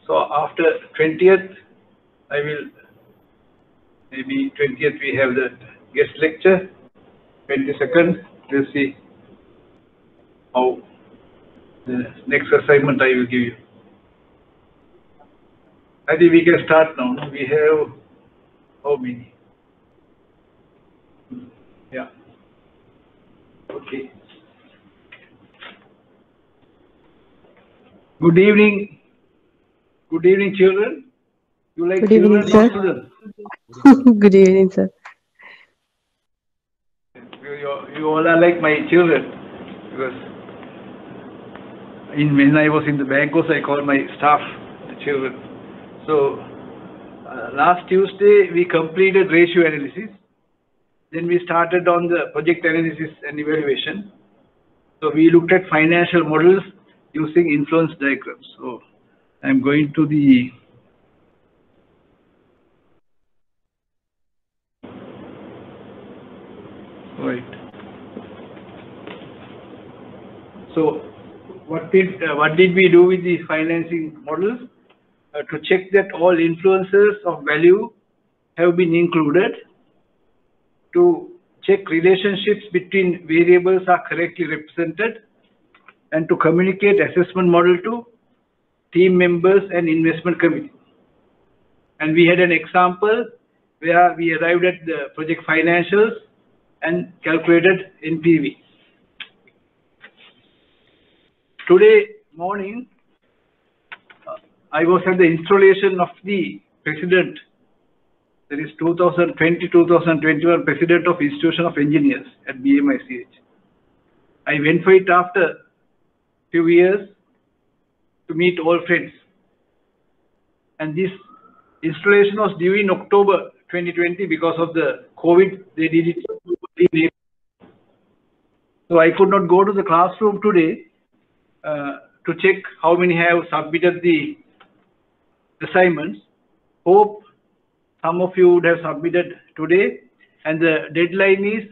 So after 20th, I will, maybe 20th we have the guest lecture. 22nd, we'll see how the next assignment I will give you. I think we can start now. No? We have how many? Yeah. Okay. Good evening. Good evening, children. You like Good children evening, or sir. students? Good evening, sir. You all are like my children, because when I was in the bank also I called my staff the children. So last Tuesday we completed ratio analysis. Then we started on the project analysis and evaluation. So we looked at financial models using influence diagrams. So I'm going to the right. So what did we do with the financing models? To check that all influences of value have been included, to check relationships between variables are correctly represented, and to communicate assessment model to team members and investment committee. And we had an example where we arrived at the project financials and calculated NPV. Today morning, I was at the installation of the president, that is 2020-2021 president of Institution of Engineers at BMICH. I went for it after few years to meet all friends. And this installation was due in October 2020 because of the COVID. They did it in April. So I could not go to the classroom today to check how many have submitted the assignments. Hope some of you would have submitted today, and the deadline is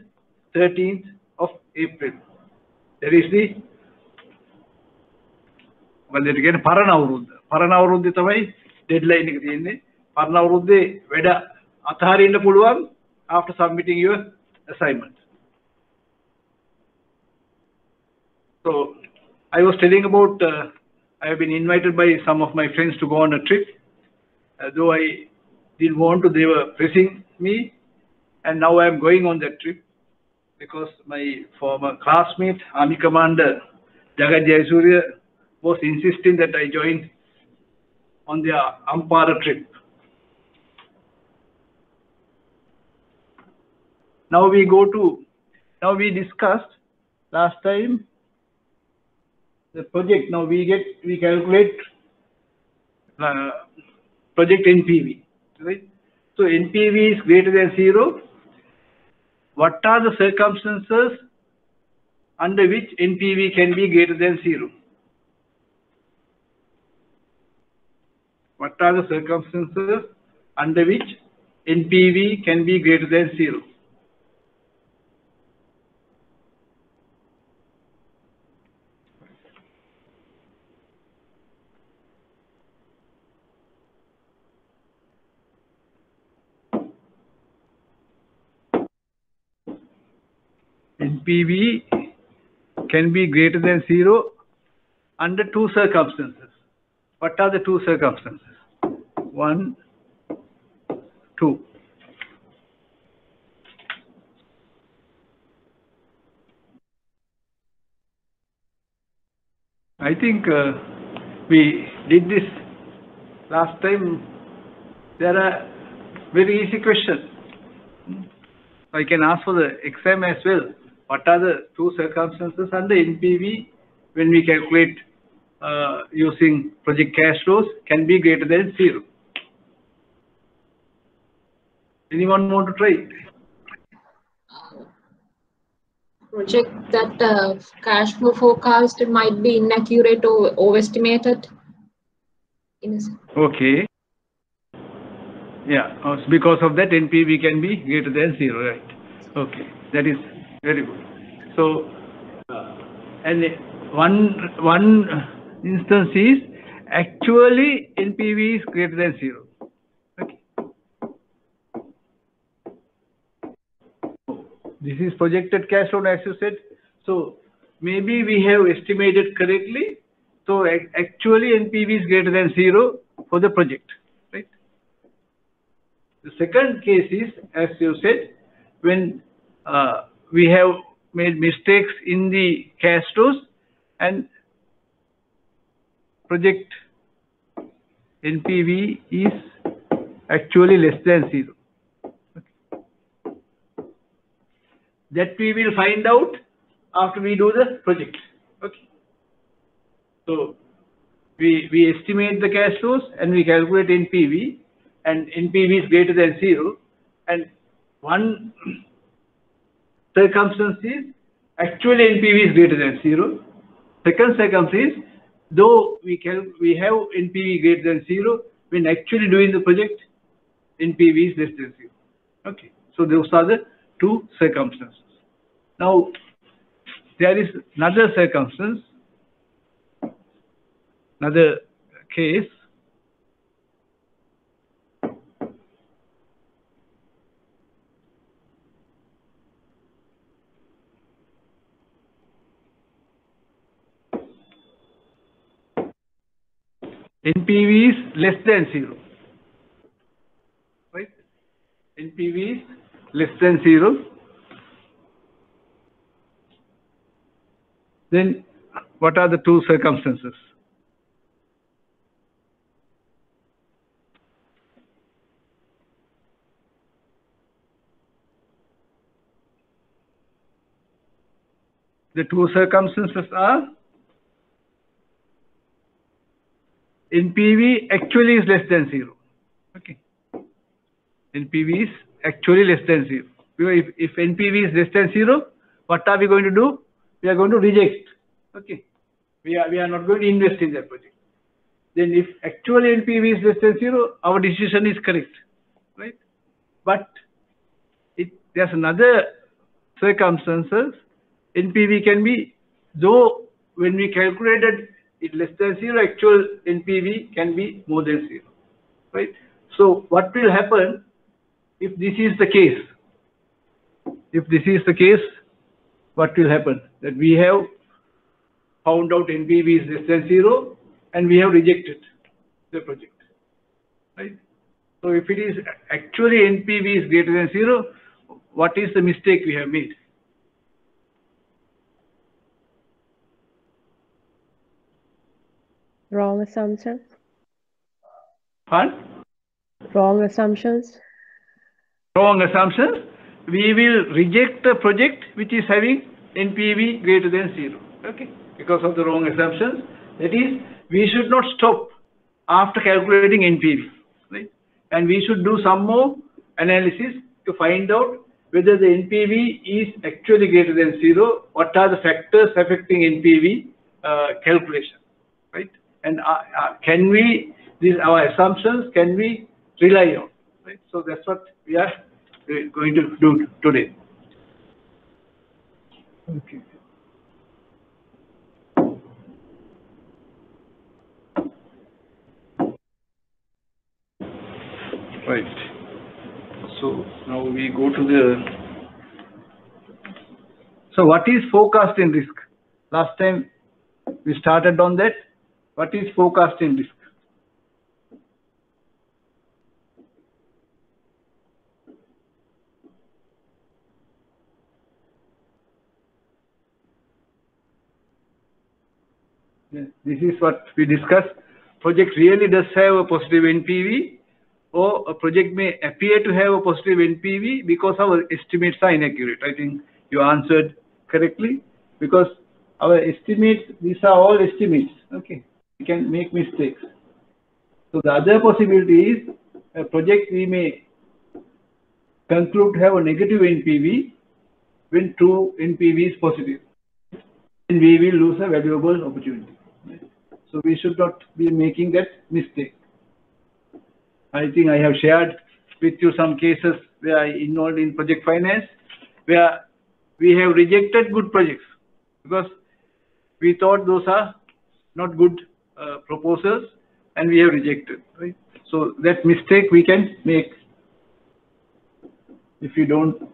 13th of April. There is the again Paranavurudde තමයි deadline එක තියෙන්නේ. Paranavurudde වැඩ අතහරින්න පුළුවන් after submitting your assignment. So I was telling about I have been invited by some of my friends to go on a trip. Though I didn't want to, they were pressing me, and now I am going on that trip because my former classmate, Army Commander Jagat Jayasuriya, was insisting that I join on the Ampara trip. Now we discussed last time the project. Now we calculate project NPV, right? So NPV is greater than 0. What are the circumstances under which NPV can be greater than 0? What are the circumstances under which NPV can be greater than 0? NPV can be greater than 0 under two circumstances. What are the two circumstances? 1, 2. I think we did this last time. There are very easy questions. I can ask for the exam as well. What are the two circumstances under NPV when we calculate using project cash flows can be greater than 0? Anyone want to try it? Project that cash flow forecast might be inaccurate or overestimated. Okay. Yeah, because of that NPV can be greater than 0, right? Okay, that is very good. So, and one instance is actually NPV is greater than 0. Okay. This is projected cash flow as you said. So maybe we have estimated correctly. So actually NPV is greater than 0 for the project, right? The second case is, as you said, when we have made mistakes in the cash flows and project NPV is actually less than 0. Okay. That we will find out after we do the project. Okay. So we estimate the cash flows and we calculate NPV, and NPV is greater than 0. And one circumstance is actually NPV is greater than 0. Second circumstance is though we have NPV greater than 0, when actually doing the project, NPV is less than 0. Okay, so those are the two circumstances. Now there is another circumstance, another case. NPV is less than 0, right? NPV is less than 0. Then what are the two circumstances? The two circumstances are NPV actually is less than 0. Okay. NPV is actually less than 0. Because if NPV is less than 0, what are we going to do? We are going to reject. Okay. We are not going to invest in that project. Then if actually NPV is less than 0, our decision is correct. Right? But there's another circumstances. NPV can be, though when we calculated it less than 0, actual NPV can be more than 0, right? So what will happen if this is the case? If this is the case, what will happen? That we have found out NPV is less than 0 and we have rejected the project, right? So if it is actually NPV is greater than 0, what is the mistake we have made? Wrong assumption. Pardon? Wrong assumptions. Wrong assumptions. We will reject the project which is having NPV greater than 0. Okay, because of the wrong assumptions. That is, we should not stop after calculating NPV, right? And we should do some more analysis to find out whether the NPV is actually greater than 0. What are the factors affecting NPV calculation, right? And can we, our assumptions, can we rely on, right? So that's what we are going to do today. Okay. Right. So now we go to the. So what is forecasting risk? Last time we started on that. What is forecasting risk? This is what we discussed. Project really does have a positive NPV, or a project may appear to have a positive NPV because our estimates are inaccurate. I think you answered correctly, because our estimates, these are all estimates. Okay, we can make mistakes. So the other possibility is a project we may conclude to have a negative NPV when true NPV is positive, and we will lose a valuable opportunity. So we should not be making that mistake. I think I have shared with you some cases where I involved in project finance, where we have rejected good projects because we thought those are not good proposals, and we have rejected, right? So that mistake we can make if you don't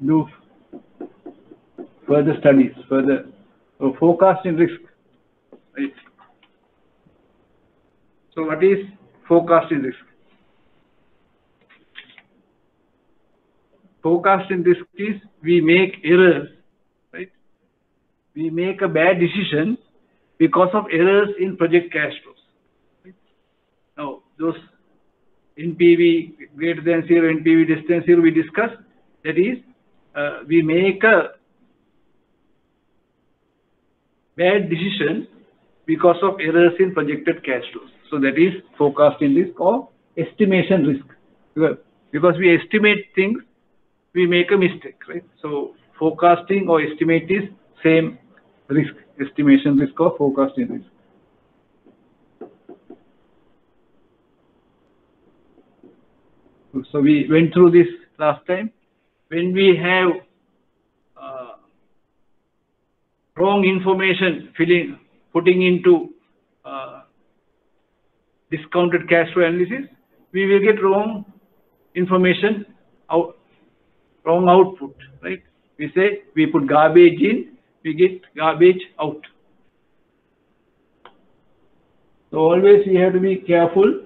do further studies, further forecasting risk, right? So what is forecasting risk? Forecasting risk is we make errors, right? We make a bad decision because of errors in project cash flows. Right? Now, those NPV greater than 0, NPV less than 0 we discussed. That is, we make a bad decision because of errors in projected cash flows. So that is forecasting risk or estimation risk. Because we estimate things, we make a mistake, right? So forecasting or estimate is same risk, estimation risk or forecasting risk. So we went through this last time. When we have wrong information putting into discounted cash flow analysis, we will get wrong information out, wrong output, right? We say we put garbage in, we get garbage out. So always we have to be careful.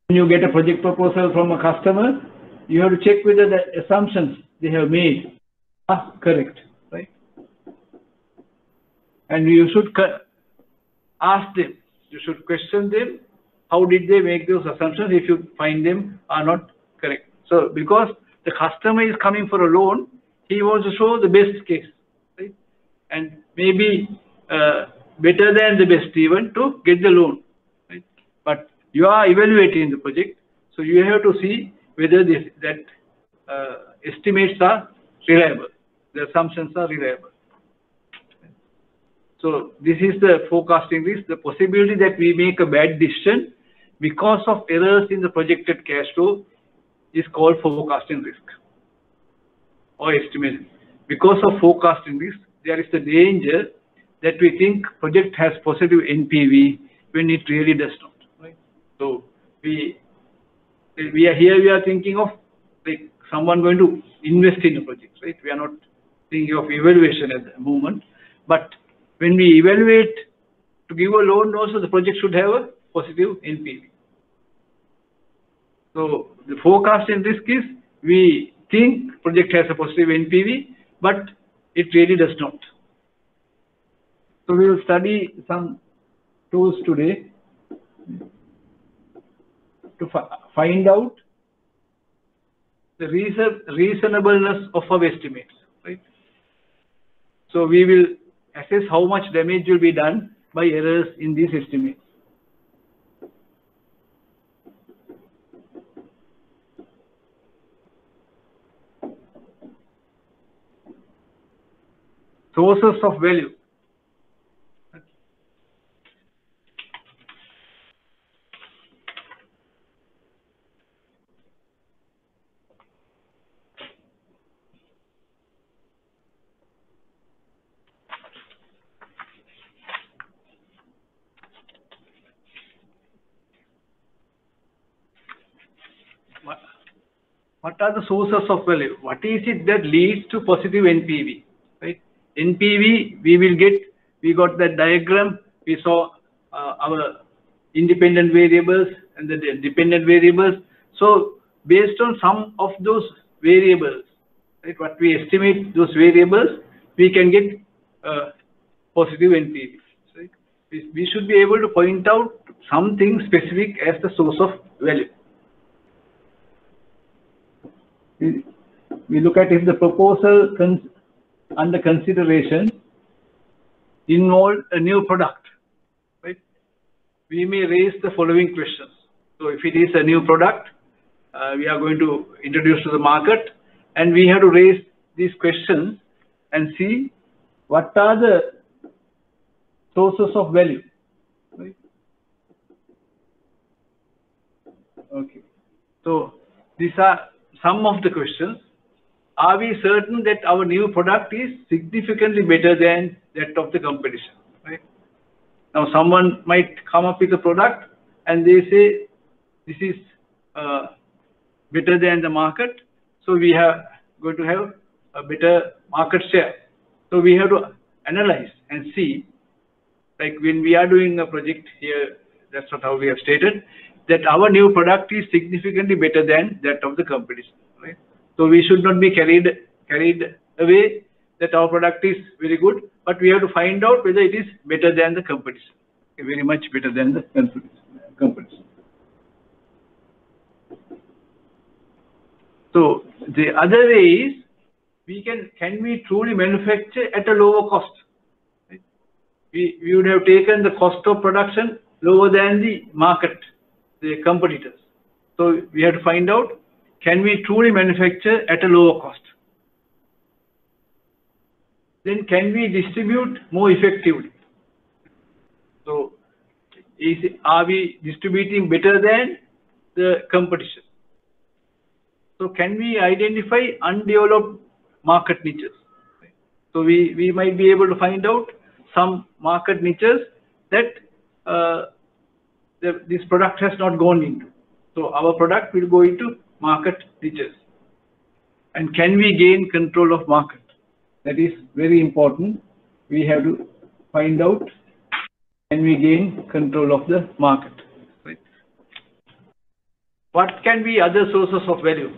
When you get a project proposal from a customer, you have to check whether the assumptions they have made are correct, right? And you should ask them, you should question them, how did they make those assumptions if you find them are not correct. So because the customer is coming for a loan, he wants to show the best case, right? And maybe better than the best even to get the loan, right? But you are evaluating the project, so you have to see whether estimates are reliable, the assumptions are reliable. So this is the forecasting risk, the possibility that we make a bad decision because of errors in the projected cash flow is called forecasting risk or estimation. Because of forecasting risk, there is the danger that we think project has positive NPV when it really does not, right? So we are thinking of like someone going to invest in a project, right? We are not thinking of evaluation at the moment, but when we evaluate to give a loan, also the project should have a positive NPV. So the forecasting risk is we think project has a positive NPV, but it really does not. So we will study some tools today to find out the reasonableness of our estimates, right? So we will assess how much damage will be done by errors in these estimates. Sources of value. What are the sources of value? What is it that leads to positive NPV, right? NPV, we got that diagram, we saw our independent variables and the dependent variables. So based on some of those variables, right, what we estimate those variables, we can get positive NPV, right? We should be able to point out something specific as the source of value. We look at if the proposal under consideration involve a new product, right? We may raise the following questions. So if it is a new product, we are going to introduce to the market, and we have to raise these questions and see what are the sources of value, right? Okay. So these are some of the questions. Are we certain that our new product is significantly better than that of the competition, right? Now someone might come up with a product and they say this is better than the market, so we are going to have a better market share. So we have to analyze and see, like when we are doing a project here, that's what how we have stated, that our new product is significantly better than that of the competition, right? So we should not be carried away that our product is very good, but we have to find out whether it is better than the competition, very much better than the competition. So the other way is, can we truly manufacture at a lower cost? Right? We would have taken the cost of production lower than the market, the competitors. So we have to find out, can we truly manufacture at a lower cost? Then can we distribute more effectively? So are we distributing better than the competition? So can we identify undeveloped market niches? So we might be able to find out some market niches that this product has not gone into. So our product will go into market niches. And can we gain control of market? That is very important. We have to find out, can we gain control of the market? Right? What can be other sources of value?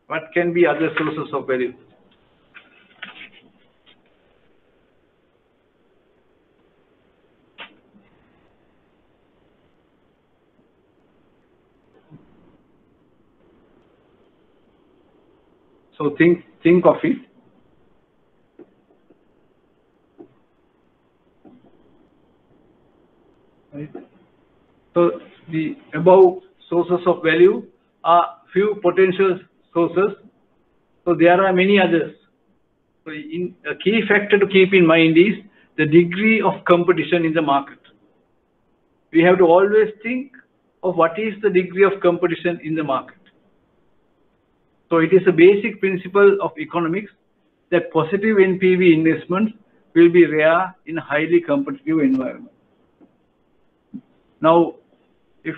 What can be other sources of value? So think of it. Right. So the above sources of value are few potential sources. So there are many others. So a key factor to keep in mind is the degree of competition in the market. We have to always think of what is the degree of competition in the market. So it is a basic principle of economics that positive NPV investments will be rare in a highly competitive environment. Now, if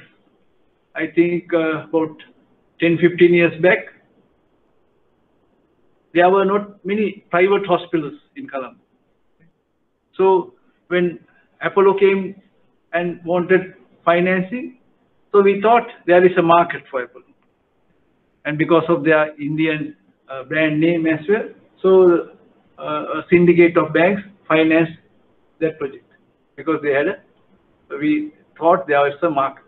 I think about 10-15 years back, there were not many private hospitals in Colombo. So when Apollo came and wanted financing, so we thought there is a market for Apollo. And because of their Indian brand name as well, so a syndicate of banks financed that project because they had we thought there was a market.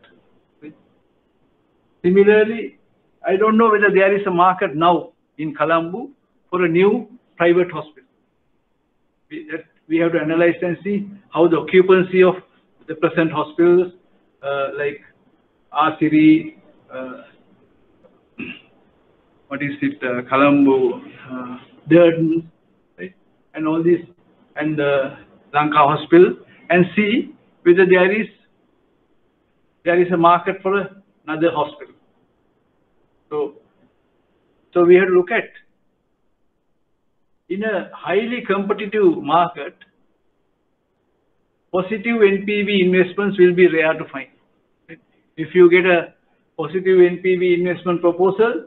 Similarly, I don't know whether there is a market now in Colombo for a new private hospital. We have to analyze and see how the occupancy of the present hospitals like Asiri, what is it, Colombo, Durden, right? And all this, and Lanka Hospital, and see whether there is a market for another hospital. So we have to look at, in a highly competitive market, positive NPV investments will be rare to find. Right? If you get a positive NPV investment proposal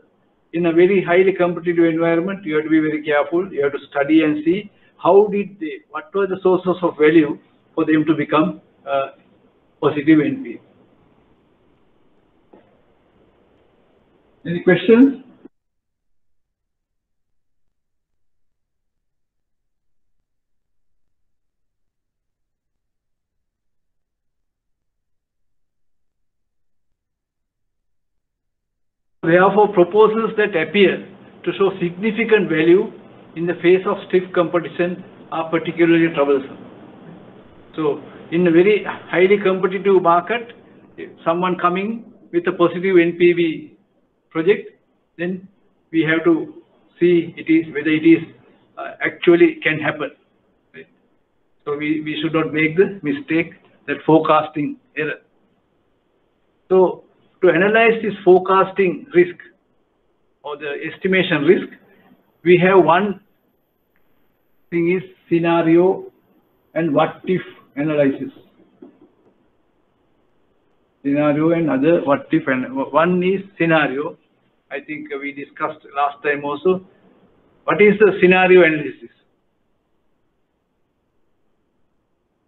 in a very highly competitive environment, you have to be very careful. You have to study and see what were the sources of value for them to become positive NPV. Any questions? Therefore, proposals that appear to show significant value in the face of stiff competition are particularly troublesome. So, in a very highly competitive market, if someone coming with a positive NPV project, then we have to see whether it is actually can happen. Right? So we should not make the mistake that forecasting error. So to analyze this forecasting risk or the estimation risk, we have one thing is scenario and what if analysis. Scenario and other what if, and one is scenario. I think we discussed last time also. What is the scenario analysis?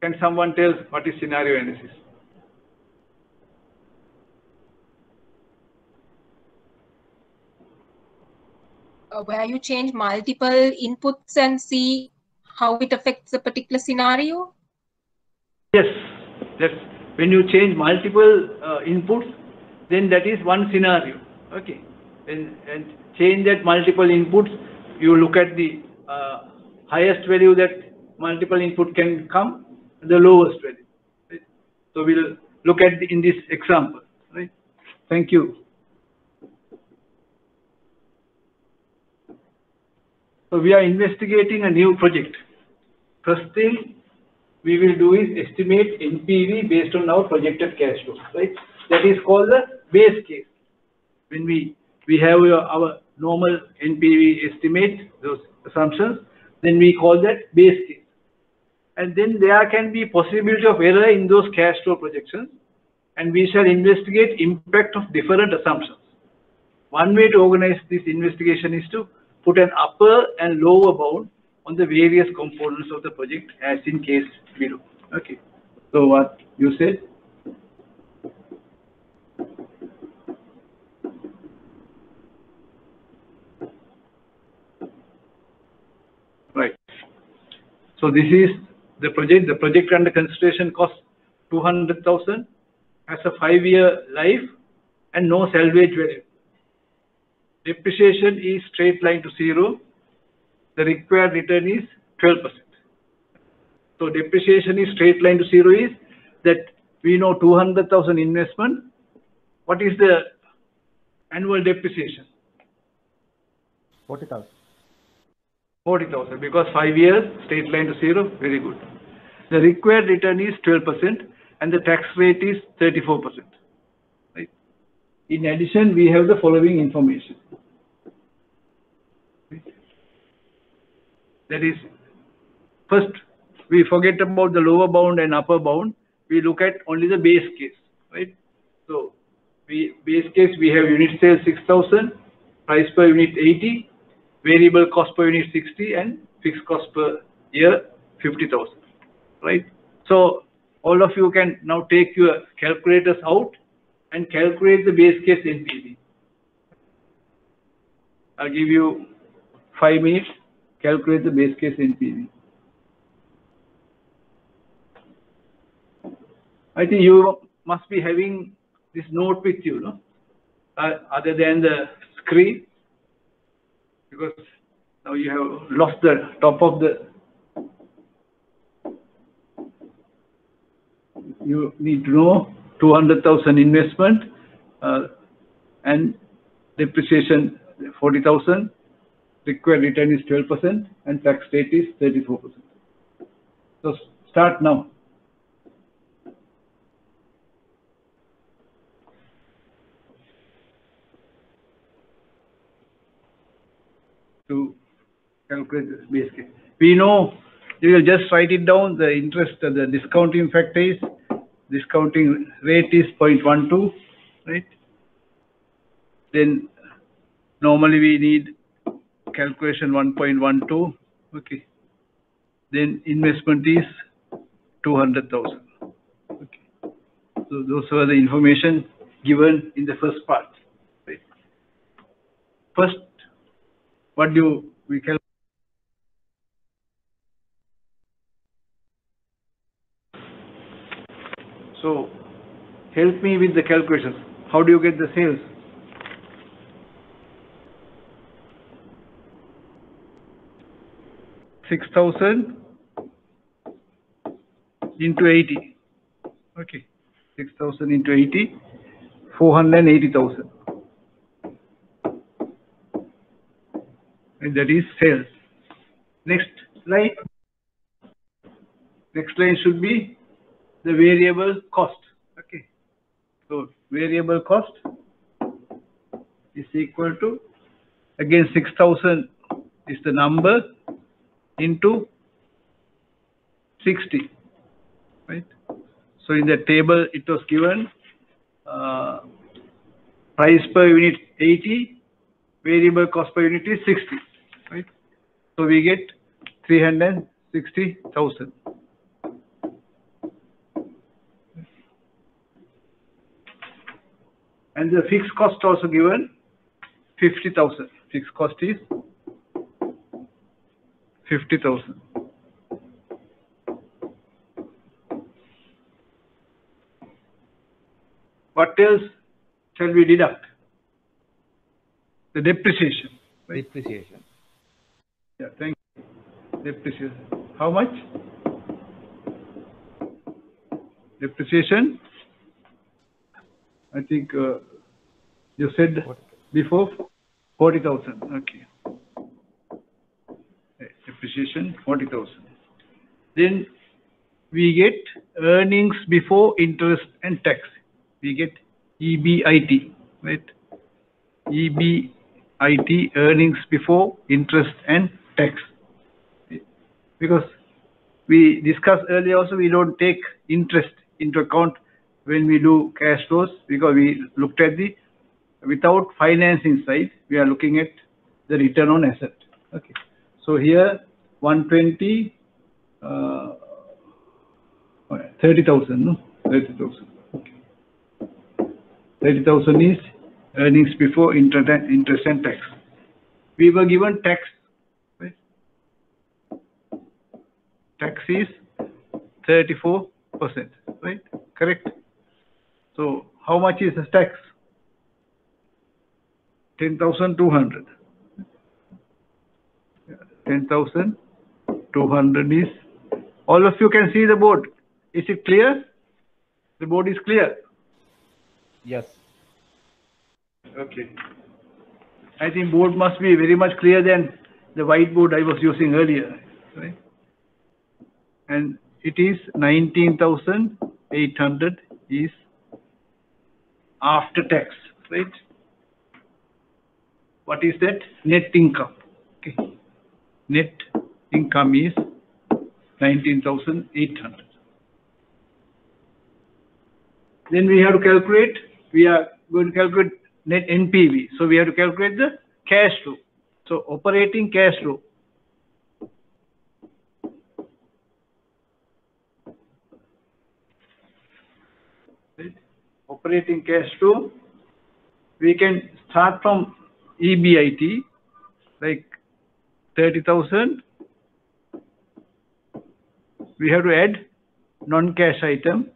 Can someone tell what is scenario analysis? Where you change multiple inputs and see how it affects a particular scenario? Yes, that's when you change multiple inputs, then that is one scenario. Okay, and change that multiple inputs, you look at the highest value that multiple input can come, the lowest value. Right? So we'll look at in this example. Right? Thank you. So we are investigating a new project. First thing we will do is estimate NPV based on our projected cash flow. Right? That is called the base case. When we have our normal NPV estimate, those assumptions, then we call that base case. And then there can be possibility of error in those cash flow projections, and we shall investigate impact of different assumptions. One way to organize this investigation is to put an upper and lower bound on the various components of the project as in case below. Okay. So what you said? Right. So this is the project. The project under consideration costs 200,000, has a 5-year life and no salvage value. Depreciation is straight line to zero. The required return is 12%. So depreciation is straight line to zero is that we know 200,000 investment. What is the annual depreciation? 40,000. 40,000, because 5 years, straight line to zero, very good. The required return is 12% and the tax rate is 34%. Right? In addition, we have the following information. Right? That is, first, we forget about the lower bound and upper bound. We look at only the base case. Right? So, base case, we have unit sales 6,000, price per unit 80, variable cost per unit 60, and fixed cost per year 50,000. Right? So all of you can now take your calculators out and calculate the base case NPV. I'll give you 5 minutes. Calculate the base case NPV. I think you must be having this note with you, no? Other than the screen, because now you have lost the top of the. You need to know 200,000 investment and depreciation 40,000. Required return is 12% and tax rate is 34%. So start now. To calculate the base case. We know you will just write it down. The interest, the discounting factor is, discounting rate is 0.12, right? Then normally we need calculation 1.12, okay. Then investment is 200,000. Okay. So those were the information given in the first part. Right? First, what do we calculate? So help me with the calculations. How do you get the sales? $6,000 into 80. Okay, 6,000 into 80, 480,000. And that is sales. Next line. Next line should be the variable cost. Okay. So variable cost is equal to, again, 6,000 is the number into 60. right? So in the table it was given price per unit 80, variable cost per unit is 60, right? So we get 360,000. And the fixed cost also given 50,000. Fixed cost is 50,000. What else shall we deduct? The depreciation. Right? Depreciation. Yeah, thank you. Depreciation. How much? Depreciation? I think you said before 40,000. Okay. Depreciation 40,000. Then we get earnings before interest and tax. We get EBIT, right? EBIT, earnings before interest and tax. Because we discussed earlier also, we don't take interest into account when we do cash flows, because we looked at the without financing side, we are looking at the return on asset. Okay. So here 120, 30,000, no? 30,000. Okay. 30,000 is earnings before interest and tax. We were given tax, right? Tax is 34%, right? Correct. So how much is the tax? 10,200. 10,200 is. All of you can see the board. Is it clear? The board is clear. Yes. Okay. I think board must be very much clear than the whiteboard I was using earlier, right? And it is 19,800 is after tax, right? What is that? Net income. Okay. Net income is 19,800. Then we have to calculate, we are going to calculate net NPV. So we have to calculate the cash flow. So operating cash flow. Right? Operating cash flow, we can start from EBIT, like 30,000. We have to add non-cash item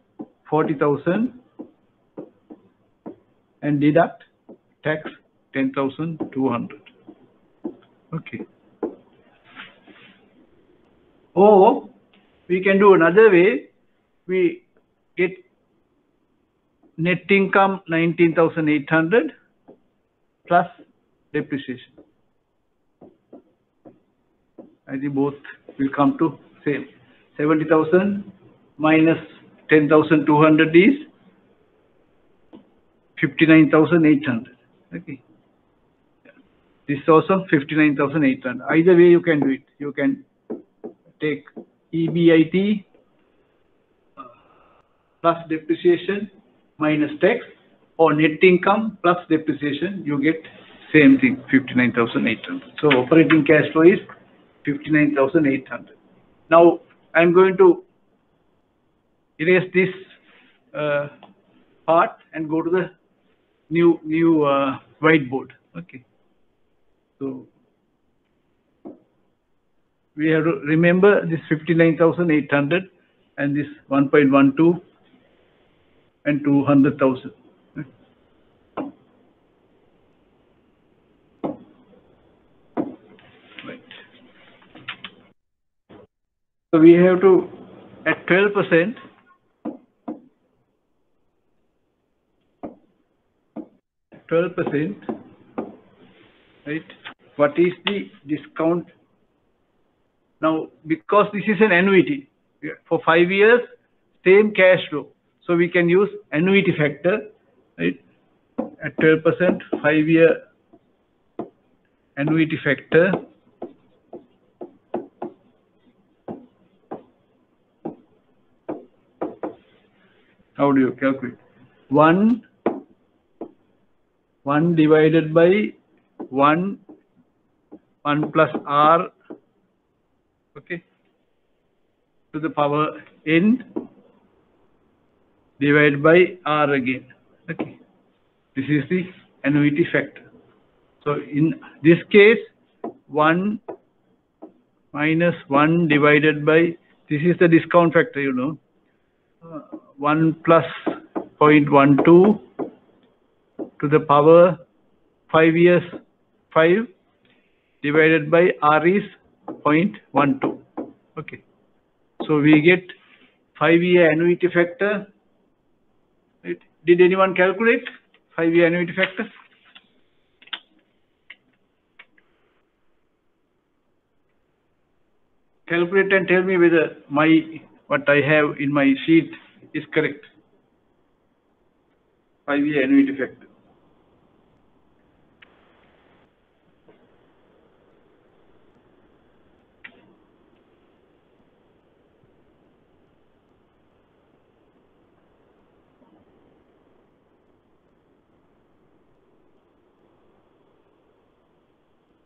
40,000 and deduct tax 10,200. Okay. Or we can do another way. We get net income 19,800 plus depreciation. I think both will come to same. 70,000 minus 10,200 is 59,800. Okay. This is also 59,800. Either way you can do it. You can take EBIT plus depreciation minus tax, or net income plus depreciation, you get same thing, 59,800. So operating cash flow is 59,800. Now I'm going to erase this part and go to the new whiteboard. Okay. So we have to remember this 59,800 and this 1.12 and 200,000. Right. So we have to, at 12%, right? What is the discount? Now, because this is an annuity, for 5 years, same cash flow. So we can use annuity factor, right? At 12%, 5-year annuity factor. How do you calculate? 1 divided by 1 plus r, okay, to the power n divided by r again. Okay, this is the annuity factor. So in this case, 1 minus 1 divided by, this is the discount factor, you know, 1 plus 0.12 to the power 5 years 5 divided by r is 0.12. Okay, so we get 5-year annuity factor. Right. Did anyone calculate 5-year annuity factor? Calculate and tell me whether what I have in my sheet is correct. 5-year annuity factor.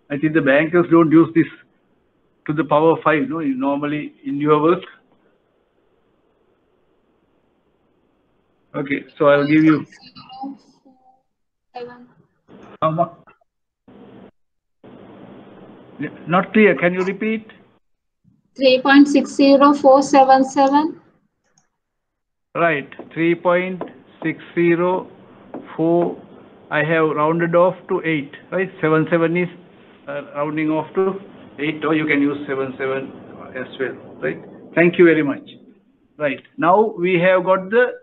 I think the bankers don't use this to the power 5, no? Normally in your work. Okay, so I'll give you. How much? Not clear. Can you repeat? 3.60477. Right, 3.604. I have rounded off to 8. Right, 77 is rounding off to 8, or you can use 77 as well. Right. Thank you very much. Right. Now we have got the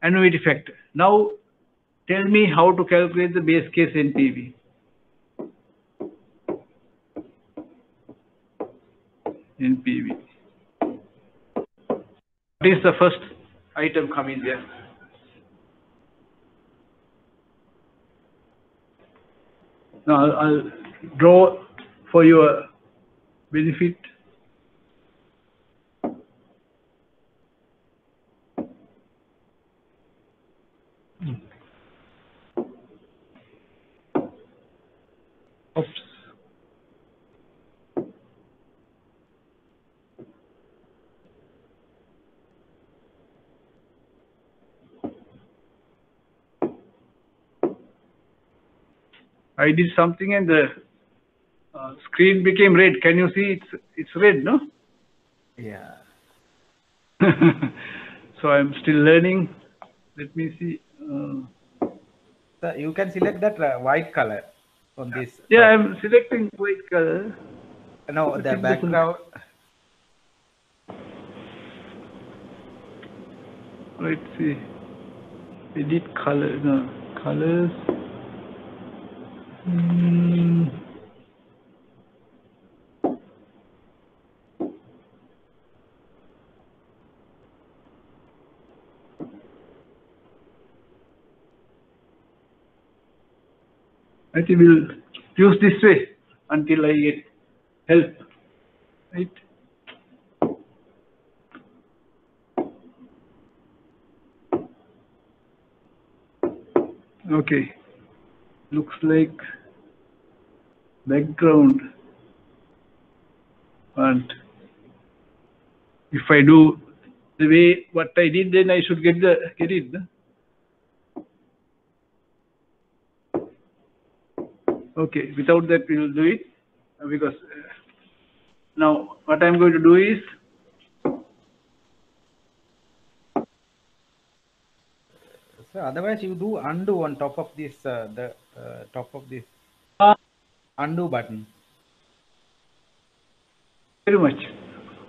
annuity factor. Now tell me how to calculate the base case NPV. NPV. What is the first item coming there? Now I'll draw for your benefit. Oops. I did something and the screen became red. Can you see it's red, no? Yeah. So I'm still learning. Let me see. So you can select that white color on this. Yeah, I'm selecting white color. No, the background. Let's see. Edit color. No, colors. I think we'll use this way until I get help. Right? Okay. Looks like background. And if I do the way what I did, then I should get it. No? Okay, without that we will do it because now what I'm going to do is So otherwise you do undo on top of this the top of this undo button. Very much.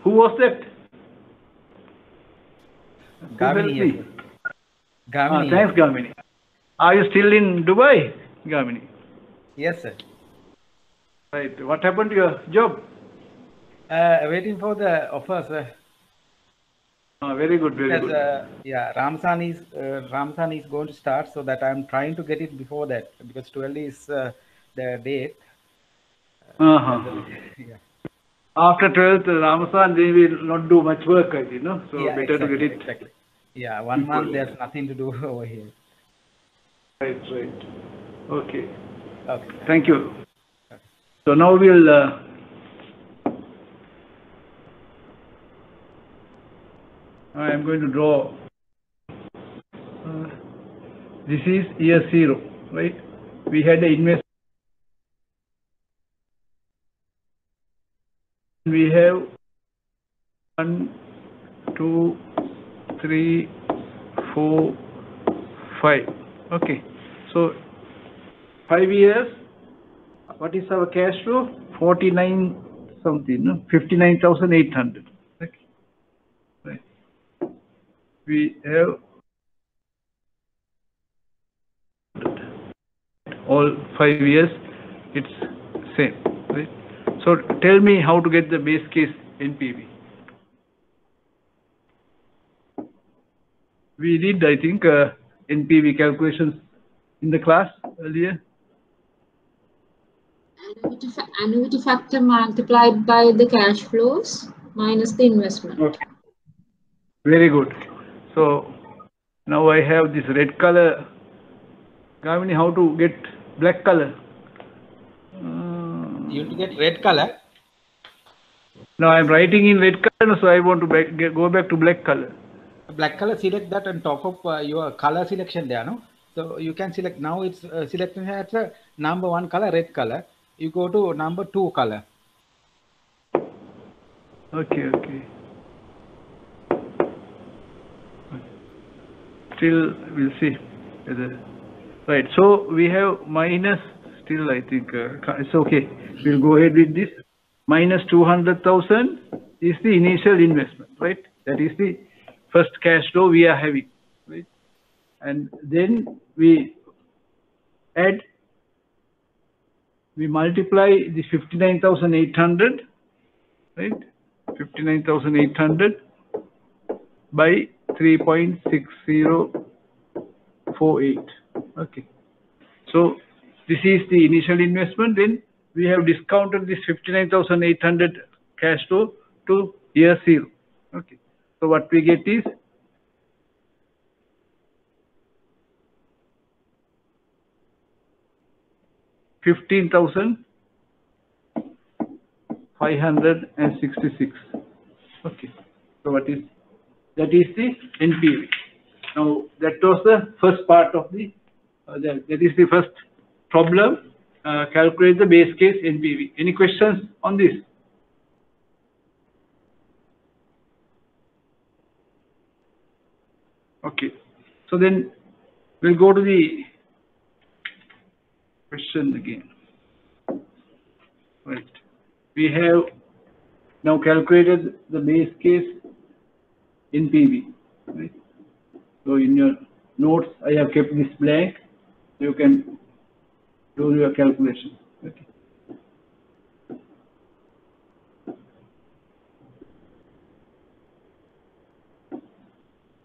Who was that? Gamini. Gamini. Thanks, Gamini. Are you still in Dubai, Gamini? Yes, sir. Right. What happened to your job? Waiting for the offer, sir. Very good, very Because, good. yeah, Ramzan is going to start, so that I'm trying to get it before that because 12 is the date. Yeah. After 12th Ramadan, they will not do much work, I think, no? So Yeah, better exactly, to get it. Exactly. Yeah, 1 month Equal. there's nothing to do over here. Right, right. Okay. Okay. Thank you. So now we'll I am going to draw. This is year 0, right? We had an investment. We have 1, 2, 3, 4, 5. Okay. So 5 years. What is our cash flow? 49 something, no? 59,800. Okay. Right. We have all 5 years. It's same, right? So tell me how to get the base case NPV. We did, I think, NPV calculations in the class earlier. Annuity factor multiplied by the cash flows minus the investment. Okay. Very good. So now I have this red color. Gavini, how to get black color? You need to get red color. Now I'm writing in red color, so I want to go back to black color. Black color, select that on top of your color selection there, no? So you can select, now it's selecting as a number 1 color, red color. You go to number 2 color. Okay, okay. Still, we'll see. Right, so we have minus, still I think, it's okay. We'll go ahead with this. Minus 200,000 is the initial investment, right? That is the first cash flow we are having, right? And then we add, we multiply the 59,800, right? 59,800 by 3.6048. Okay. So this is the initial investment. Then we have discounted this 59,800 cash flow to year 0. Okay. So what we get is 15,566. Okay. So what is that? Is the NPV. Now that was the first part of the that is the first problem. Calculate the base case NPV. Any questions on this? Okay. So then we'll go to the question again. Right. We have now calculated the base case NPV. Right. So in your notes, I have kept this blank. You can do your calculation. Okay.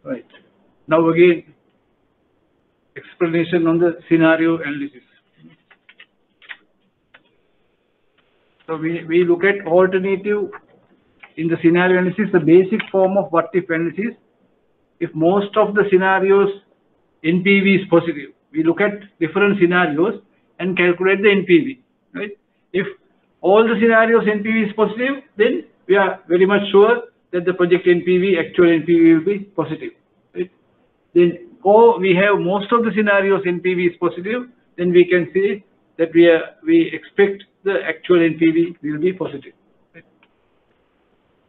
Right. Now again, explanation on the scenario analysis. So we look at alternative in the scenario analysis, the basic form of what if analysis. If most of the scenarios NPV is positive, we look at different scenarios and calculate the NPV, right? If all the scenarios NPV is positive, then we are very much sure that the project NPV, actual NPV will be positive, right? Then, or we have most of the scenarios NPV is positive, then we can say that we expect the actual NPV will be positive, right?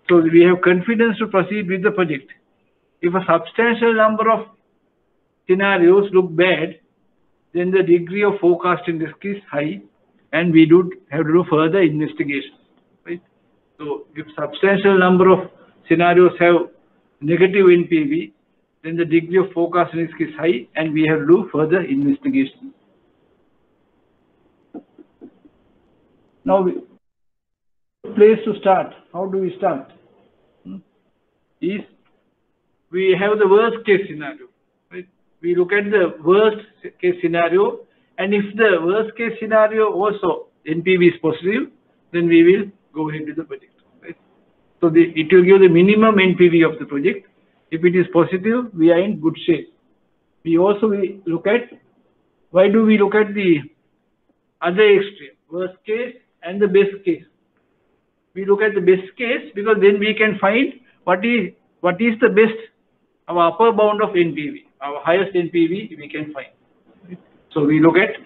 So we have confidence to proceed with the project. If a substantial number of scenarios look bad, then the degree of forecasting risk is high, and we do have to do further investigation, right? So if substantial number of scenarios have negative NPV, then the degree of forecasting risk is high, and we have to do further investigation. Now, place to start. How do we start? Is we have the worst case scenario, right? We look at the worst case scenario, and if the worst case scenario also NPV is positive, then we will go ahead with the project, right? So it will give the minimum NPV of the project. If it is positive, we are in good shape. We also look at, why do we look at the other extreme, worst case and the best case? We look at the best case because then we can find what is the best, our upper bound of NPV, our highest NPV we can find. So we look at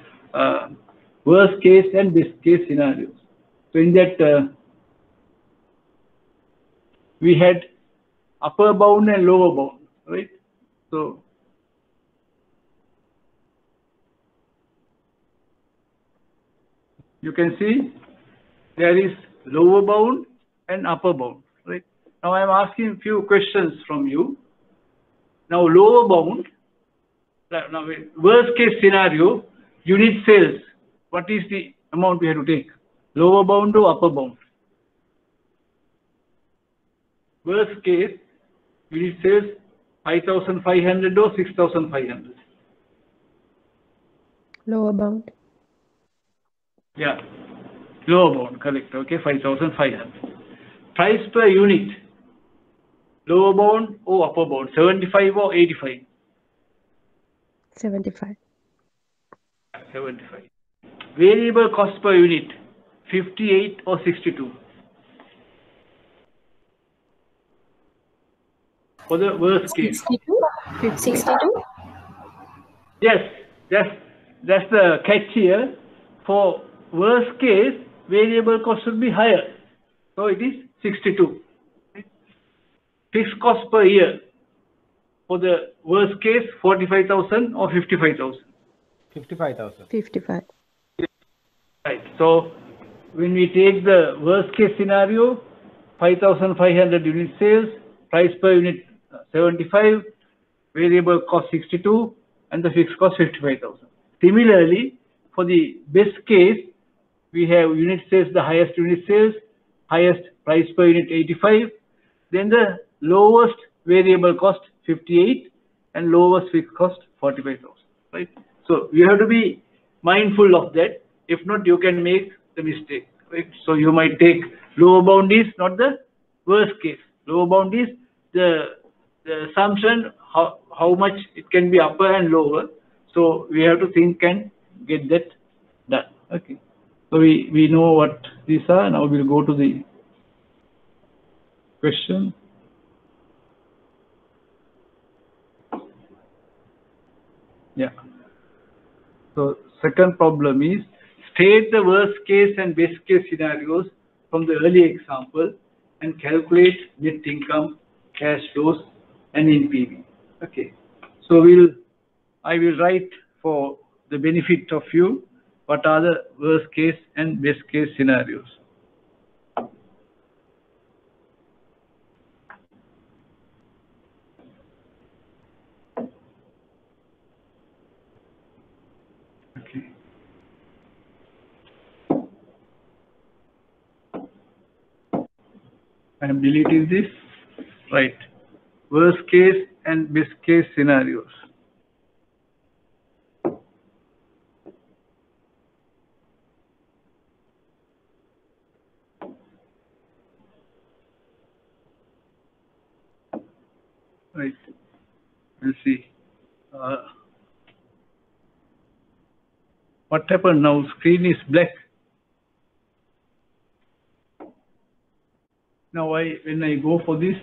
worst case and best case scenarios. So in that we had upper bound and lower bound, right? So you can see there is lower bound and upper bound, right? Now I am asking a few questions from you. Now lower bound, now worst case scenario, unit sales, what is the amount we have to take? Lower bound or upper bound? Worst case, unit sales 5,500 or 6,500? Lower bound. Yeah, lower bound, correct. Okay, 5,500. Price per unit, lower bound or upper bound, 75 or 85? 75. 75. Variable cost per unit, 58 or 62? For the worst case. 62? 62? Yes, that's the catch here. For worst case, variable cost should be higher. So it is 62. Fixed cost per year. For the worst case, 45,000 or 55,000? 55,000. 55. Right. So when we take the worst case scenario, 5,500 unit sales, price per unit 75, variable cost 62, and the fixed cost 55,000. Similarly, for the best case, we have unit sales, the highest unit sales, highest price per unit 85, then the lowest variable cost 58, and lowest fixed cost 45,000. Right. So you have to be mindful of that. If not, you can make the mistake. Right. So you might take lower bound is not the worst case. Lower bound is the assumption how much it can be upper and lower. So we have to think and get that done. Okay. So we know what these are. Now we'll go to the question. Yeah. So second problem is state the worst case and best case scenarios from the early example and calculate net income, cash flows, and NPV. Okay. So I will write for the benefit of you what are the worst case and best case scenarios. Okay. I am deleting this. Right. Worst case and best case scenarios. Right. We'll see. What happened now? Screen is black. Now when I go for this,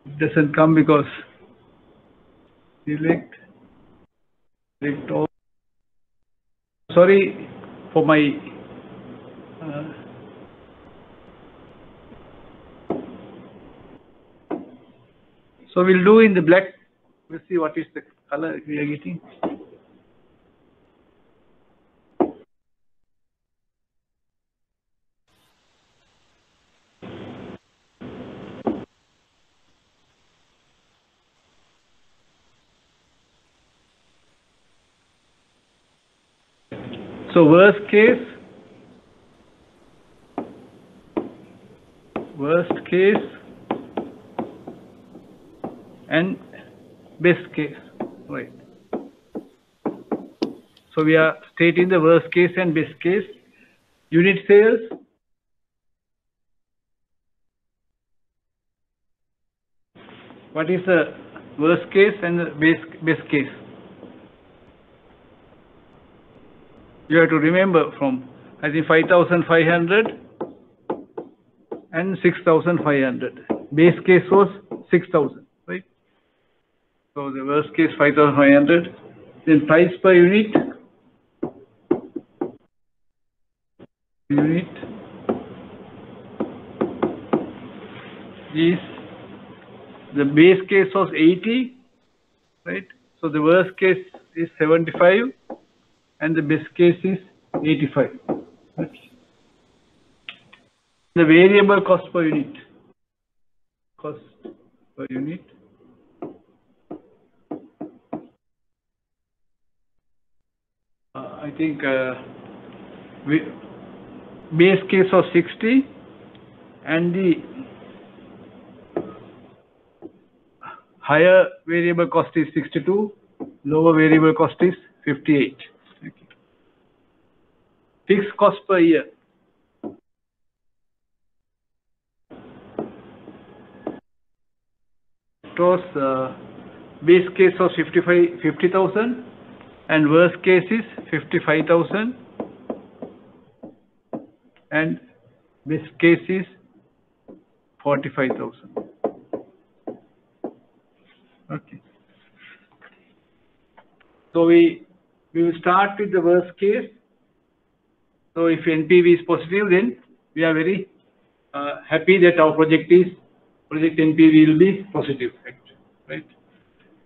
it doesn't come because select all. Sorry for my so we'll do in the black. We'll see what is the color we are getting. So worst case and best case, right? So we are stating the worst case and best case. Unit sales what is the worst case and the best case? You have to remember from, I think, 5,500 and 6,500. Base case was 6,000, right? So the worst case 5,500. Then price per unit is, the base case was 80, right? So the worst case is 75 and the best case is 85. Okay. The variable cost per unit. Cost per unit. I think base case was 60 and the higher variable cost is 62, lower variable cost is 58. Okay. Fixed cost per year. It was base case was 50,000 and worst case is 55,000 and best case is 45,000. Okay. So we will start with the worst case. So if NPV is positive, then we are very happy that our project NPV will be positive, right?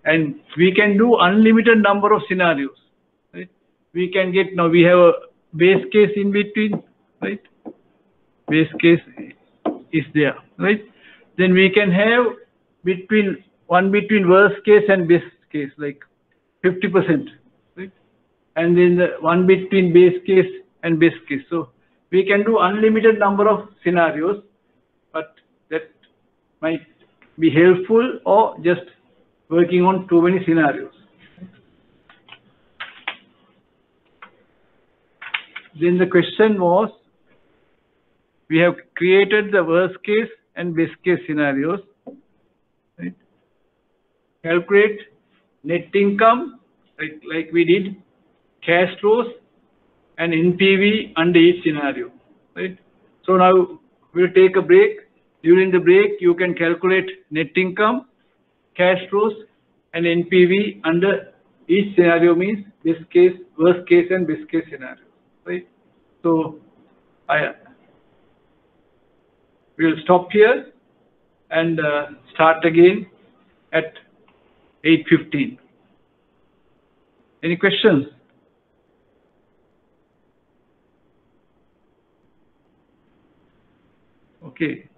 And we can do unlimited number of scenarios, right? We can get, now we have a base case in between, right? Base case is there, right? Then we can have between worst case and best case, like 50%, right? And then the one between base case and best case. So we can do unlimited number of scenarios, but that might be helpful or just working on too many scenarios. Then the question was, we have created the worst case and best case scenarios, right? Calculate net income, like we did, cash flows and NPV under each scenario, right? So now we'll take a break. During the break, you can calculate net income, cash flows and NPV under each scenario, means best case, worst case and best case scenario, right? So we'll stop here and start again at 8:15. Any questions? Okay.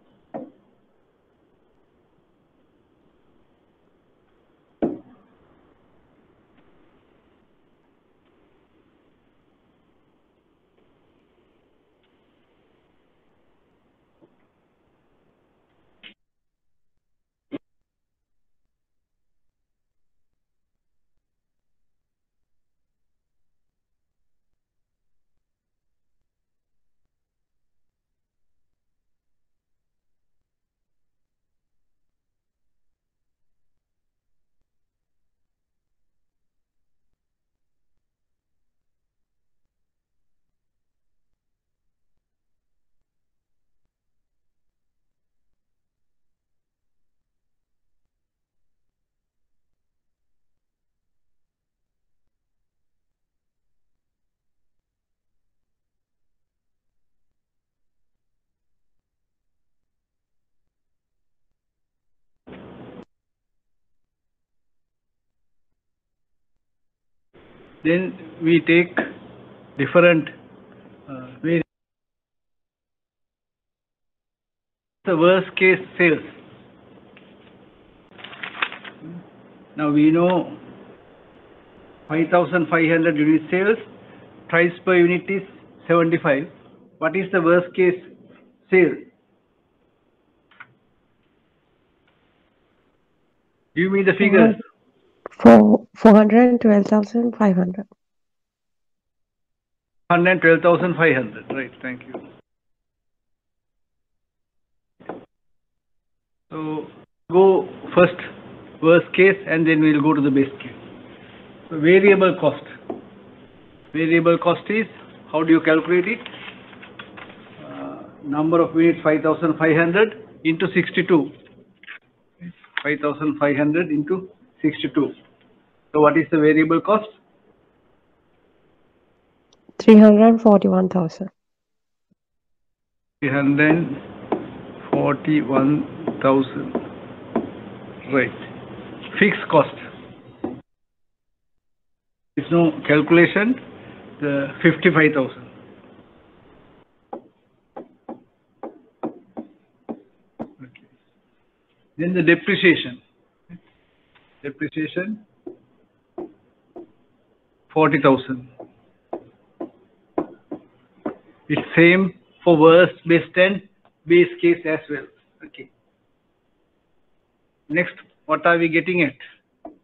Then we take different the worst case sales. Now we know 5,500 unit sales, price per unit is 75. What is the worst case sale? Give me the figures. 412,500. 112,500, right? Thank you. So go first worst case, and then we'll go to the best case. So variable cost. Variable cost is, how do you calculate it? Number of units 5,500 into 62. 5,500 into 62. So what is the variable cost? 341,000. 341,000. Right. Fixed cost. There's no calculation. The 55,000. Okay. Then the depreciation. Depreciation 40,000. It's same for worst, best, and base case as well. Okay. Next, what are we getting at?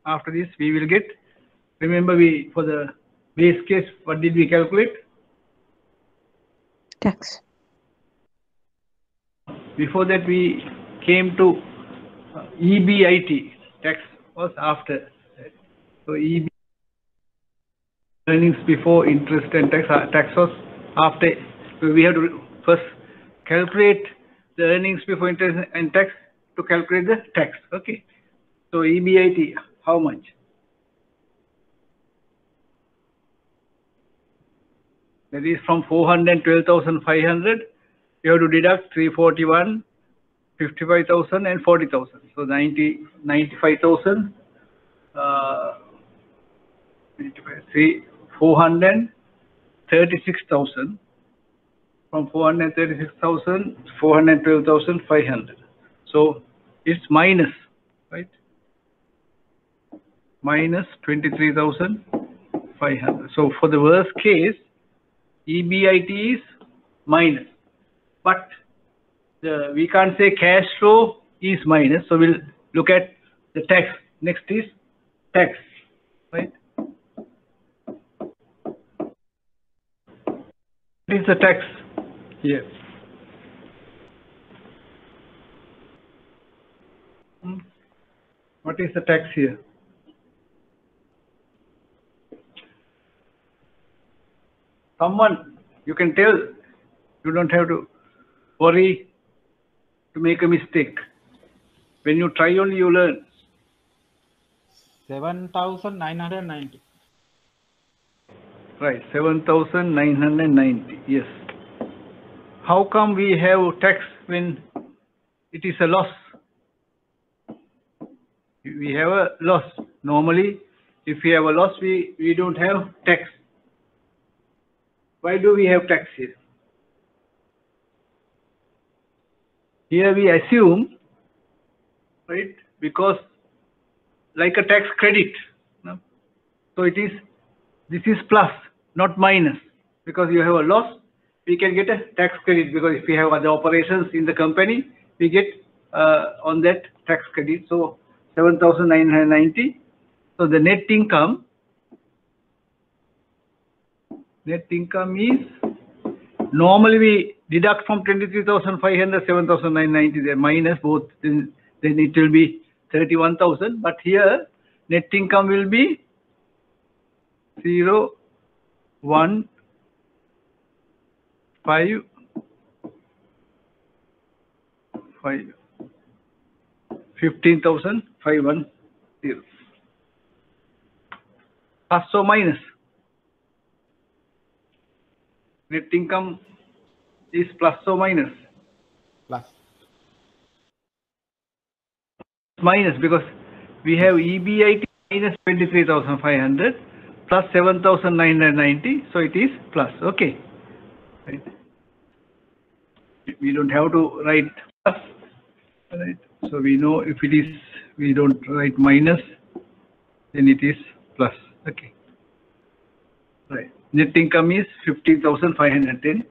After this, we will get. Remember, for the base case, what did we calculate? Tax. Before that, we came to EBIT. Tax was after. So EB, earnings before interest and tax. Tax was after. So we have to first calculate the earnings before interest and tax to calculate the tax. Okay. So EBIT, how much? That is from 412,500. You have to deduct 341, 55,000 and 40,000. So 95,000. 436,000. From 436,000, 412,500. So it's minus, right? Minus 23,500. So for the worst case, EBIT is minus. But we can't say cash flow is minus. So we'll look at the tax. Next is tax, right? What is the tax here? What is the tax here? Someone, you can tell, you don't have to worry to make a mistake. When you try only, you learn. 7,990. Right, 7,990, yes. How come we have tax when it is a loss? We have a loss. Normally, if we have a loss, we don't have tax. Why do we have tax here? Here we assume, right, because like a tax credit. No? So this is plus, not minus. Because you have a loss, we can get a tax credit, because if we have other operations in the company, we get on that tax credit. So 7,990. So the net income is, normally we deduct from 23,500, 7,990, they minus both, then it will be 31,000. But here net income will be 0, 1, 5, 15,510. Plus or minus? Net income is plus or minus? Plus. Minus, because we have EBIT minus 23,500 plus 7,990, so it is plus. Okay. Right. We don't have to write plus. Right. So we know if it is, we don't write minus, then it is plus. Okay. Right. Net income is 15,510.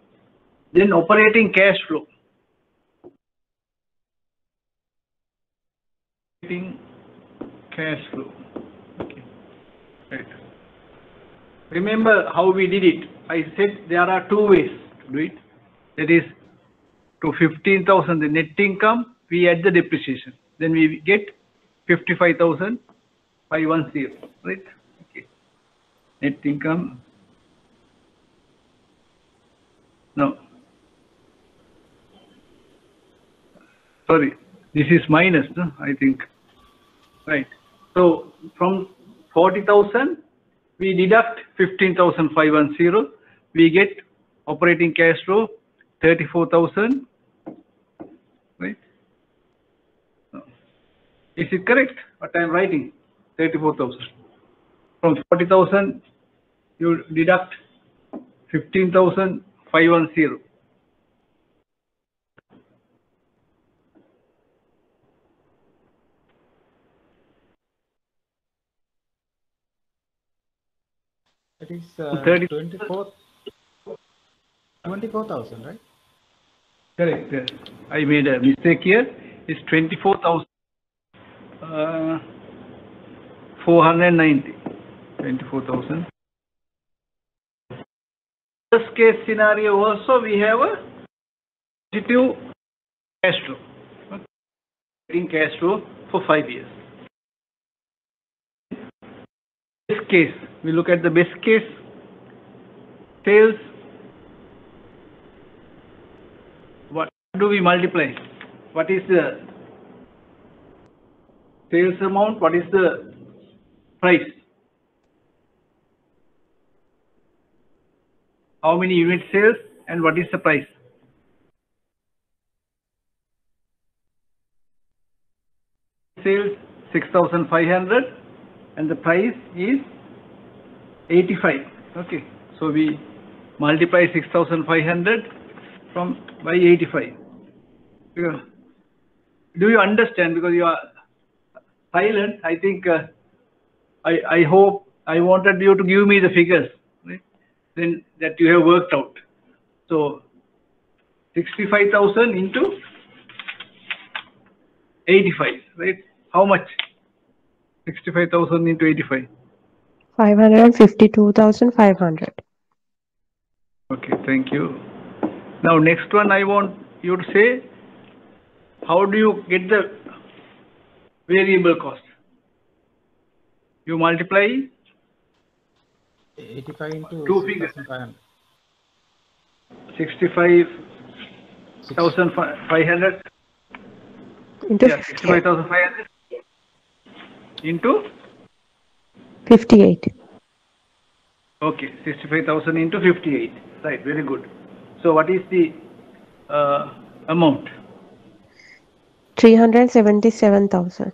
Then operating cash flow. Operating cash flow. Okay. Right. Remember how we did it. I said there are two ways to do it. That is, to 15,000 the net income, we add the depreciation. Then we get 55,510, right? Okay. Net income. No. Sorry, this is minus, no? I think. Right. So from 40,000, we deduct 15,510. We get operating cash flow 34,000. Right? Is it correct? What I am writing? 34,000. From 40,000, you deduct 15,510. That is 30. 24,000, right? Correct. Yes. I made a mistake here. It's 24,490. 24,000. Worst case scenario also we have a positive cash flow. Getting cash flow for 5 years. Best case, we look at the best case sales. What do we multiply? What is the sales amount? What is the price? How many unit sales and what is the price? Sales 6,500 and the price is 85. Okay, so we multiply 6,500 by 85. Do you understand? Because you are silent. I think I hope I wanted you to give me the figures, right? Then that you have worked out. So 65,000 into 85, right? How much? 65,000 into 85. 552,500. Okay, thank you. Now next one I want you to say, how do you get the variable cost? You multiply 85 into two figures. 6,500. 65,500. Into Yeah, 65,500 into 58. okay, 65,000 into 58. Right, very good. So what is the amount? 377,000.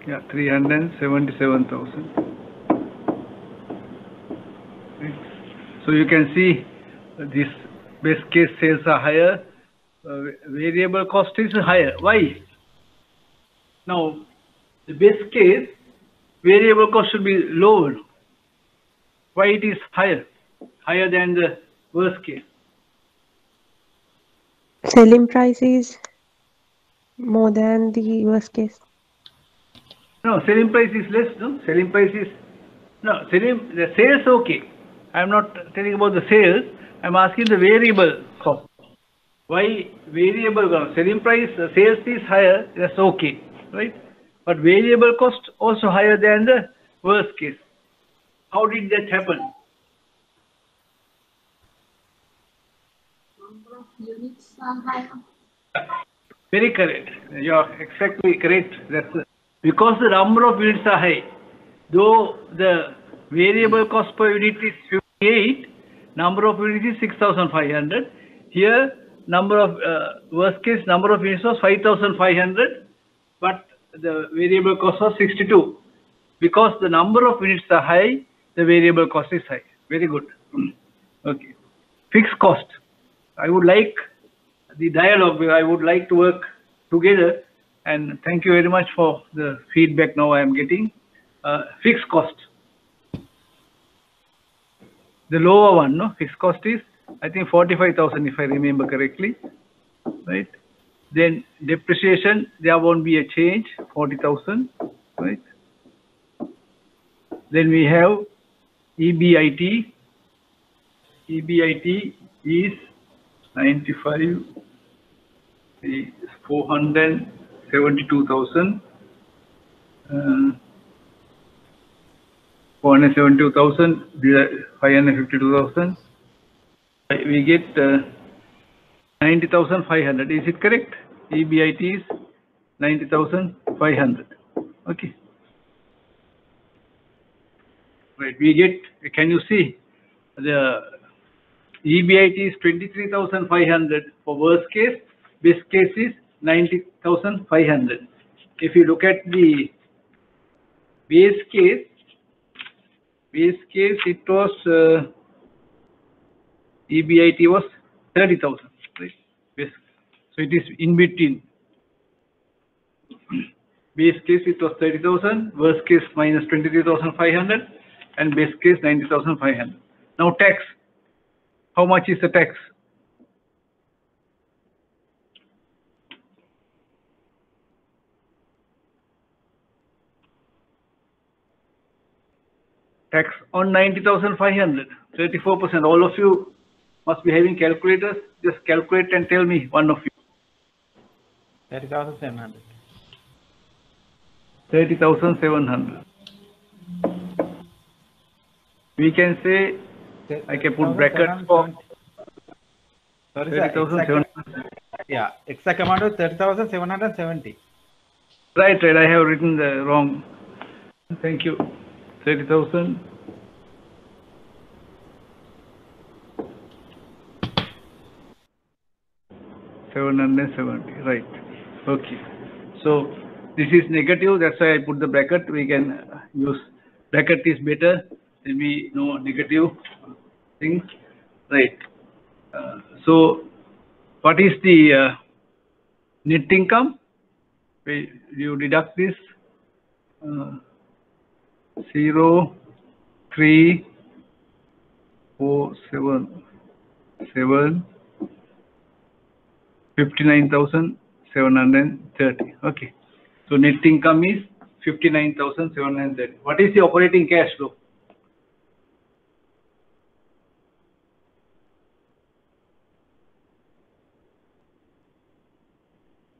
Yeah, 377,000. So you can see this best case sales are higher, variable cost is higher. Why? Now, the best case variable cost should be lower. Why it is higher? Higher than the worst case. Selling price is more than the worst case. No, selling price is less. No, selling price is the sales okay. I am not telling about the sales. I am asking the variable cost. Why variable cost? Selling price, sales is higher. That's okay, right? But variable cost also higher than the worst case. How did that happen? Number of units are higher. Very correct. You are exactly correct. That's because the number of units are high. Though the variable cost per unit is 58, number of units is 6,500. Here, number of worst case number of units was 5,500, but the variable cost was 62. Because the number of units are high, the variable cost is high. Very good. Okay. Fixed cost. I would like the dialogue. I would like to work together. And thank you very much for the feedback now I am getting. Fixed cost. The lower one, no? Fixed cost is, I think, 45,000 if I remember correctly. Right? Then depreciation, there won't be a change, 40,000. Right? Then we have EBIT. EBIT is 95, 472,000. 472,000 552,000. We get 90,500. Is it correct? EBIT is 90,500. Okay. Right. We get. Can you see the EBIT is 23,500 for worst case. Best case is 90,500. If you look at the base case it was EBIT was 30,000, right? So it is in between. Base case it was 30,000, worst case minus 23,500, and base case 90,500. Now tax. How much is the tax? Tax on 90,500, 34%. All of you must be having calculators. Just calculate and tell me, one of you. 30,700. 30,700. We can say, I can put brackets for 30,700. Yeah, exact amount of 30,770. Right. I have written the wrong. Thank you. 30,000. $770. Right. Okay. So this is negative. That's why I put the bracket. We can use bracket is better. Then we know negative things. Right. So what is the net income? You deduct this 0.3477 59,730. Okay. So net income is 59,730. What is the operating cash flow?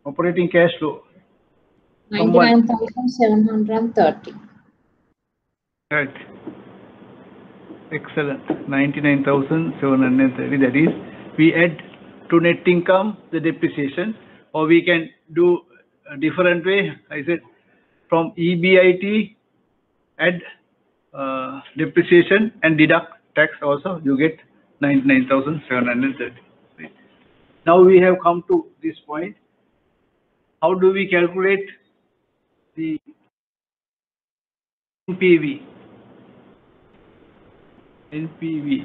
Operating cash flow. 99,730. Right. Excellent. 99,730. That is, we add to net income the depreciation, or we can do a different way. I said from EBIT add depreciation and deduct tax also, you get 99,730. Right. Now we have come to this point. How do we calculate the NPV? NPV.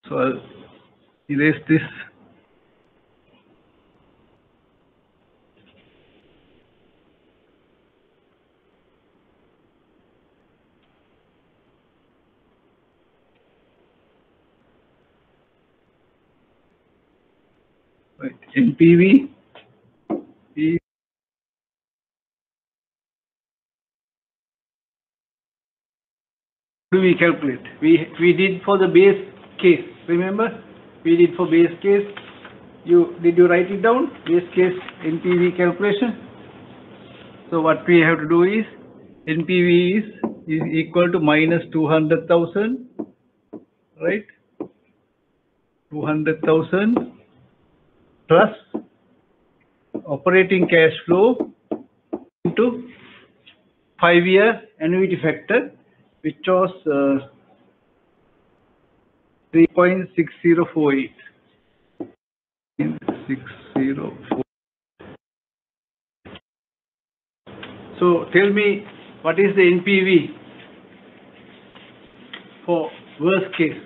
So I'll erase this. Right. NPV is do we calculate? We did for the base case. Remember, we did for base case. Did you write it down? Base case NPV calculation. So what we have to do is NPV is equal to minus 200,000, right? 200,000 plus operating cash flow into 5-year annuity factor, which was 3.6048. 604. So tell me, what is the NPV for worst case?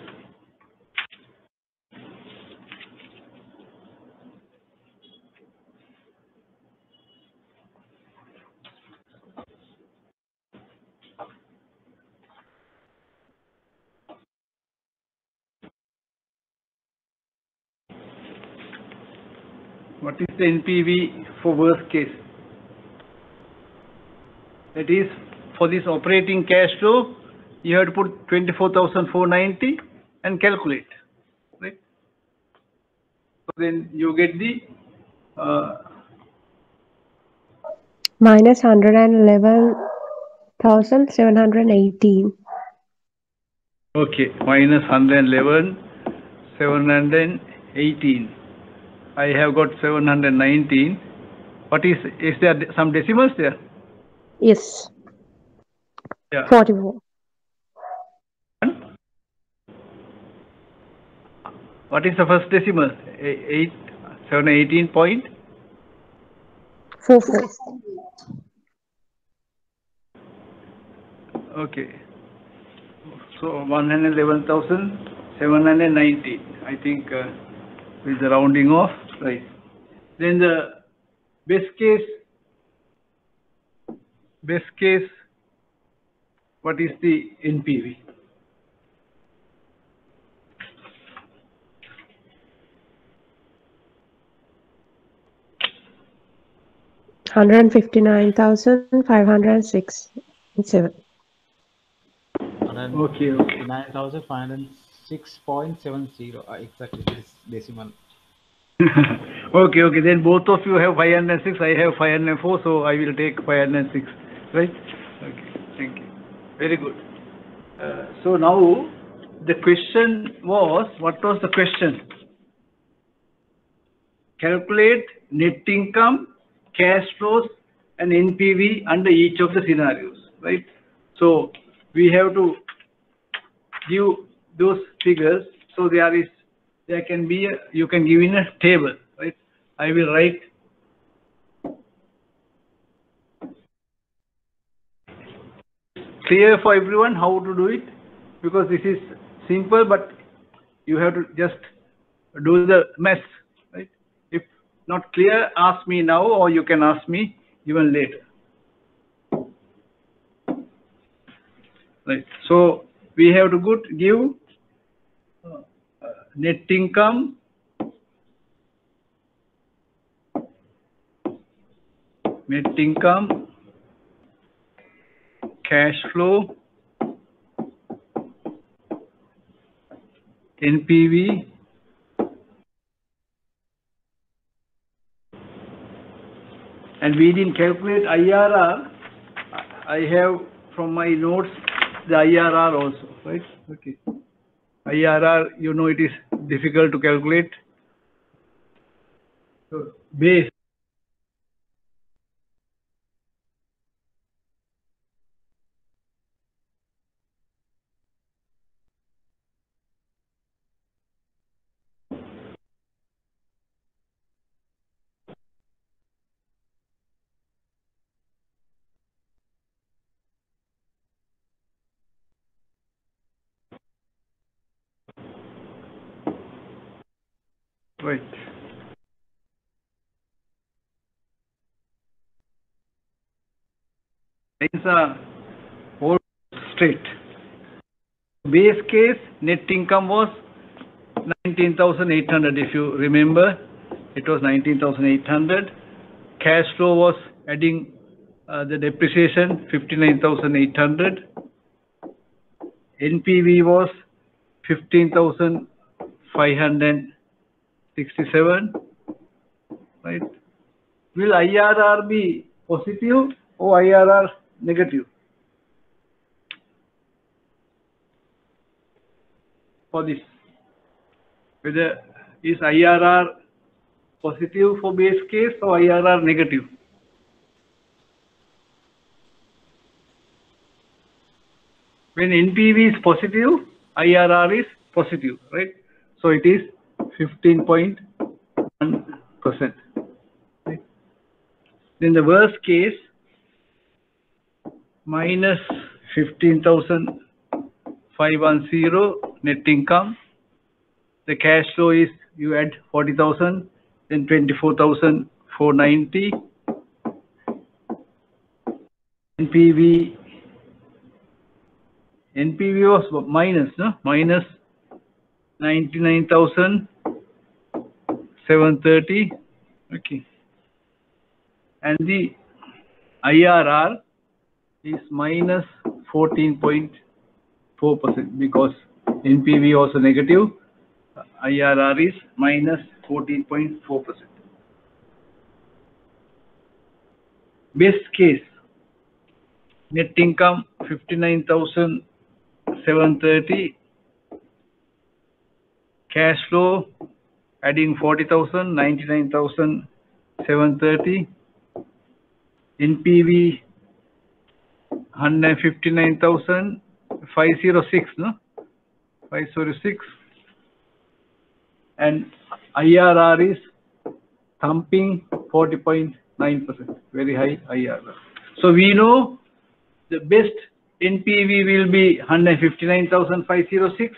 What is the NPV for worst case? That is, for this operating cash flow, you have to put 24,490 and calculate, right? So then you get the Minus 111,718. Okay, minus 111,718. I have got 719. What is there some decimals there? Yes. Yeah. 44. What is the first decimal? 718 point? 44. Okay. So 111,719. I think with the rounding off, right. Then the best case, what is the NPV? $159,506.7. Okay. 9,506.70. Exactly this decimal. Okay. Then both of you have 506. I have 504. So I will take 506. Right? Okay. Thank you. Very good. So now the question was, what was the question? Calculate net income, cash flows, and NPV under each of the scenarios, right? So we have to give those figures. So there can be you can give in a table, right? I will write. Clear for everyone how to do it, because this is simple, but you have to just do the mess, right? If not clear, ask me now, or you can ask me even later. Right. So we have to give net income, cash flow, NPV, and we didn't calculate IRR. I have from my notes the IRR also, right? Okay. IRR, it is difficult to calculate. So base. Right. Things are all straight. Base case net income was 19,800. If you remember, it was 19,800. Cash flow was adding the depreciation 59,800. NPV was 15,567. Right? Will IRR be positive or IRR negative for this? Whether is IRR positive for base case or IRR negative? When NPV is positive, IRR is positive, right? So it is 15.1%. Right? Then the worst case, minus 15,510 net income. The cash flow is, you add 40,000, then 24,490. NPV was minus 99,730. Okay. And the IRR is minus 14.4% because NPV also negative. IRR is minus 14.4%. best case, net income 59,730, cash flow adding 40,000, 99,730, NPV 159,506, no? 506, and IRR is thumping 40.9%, very high IRR. So we know the best NPV will be 159,506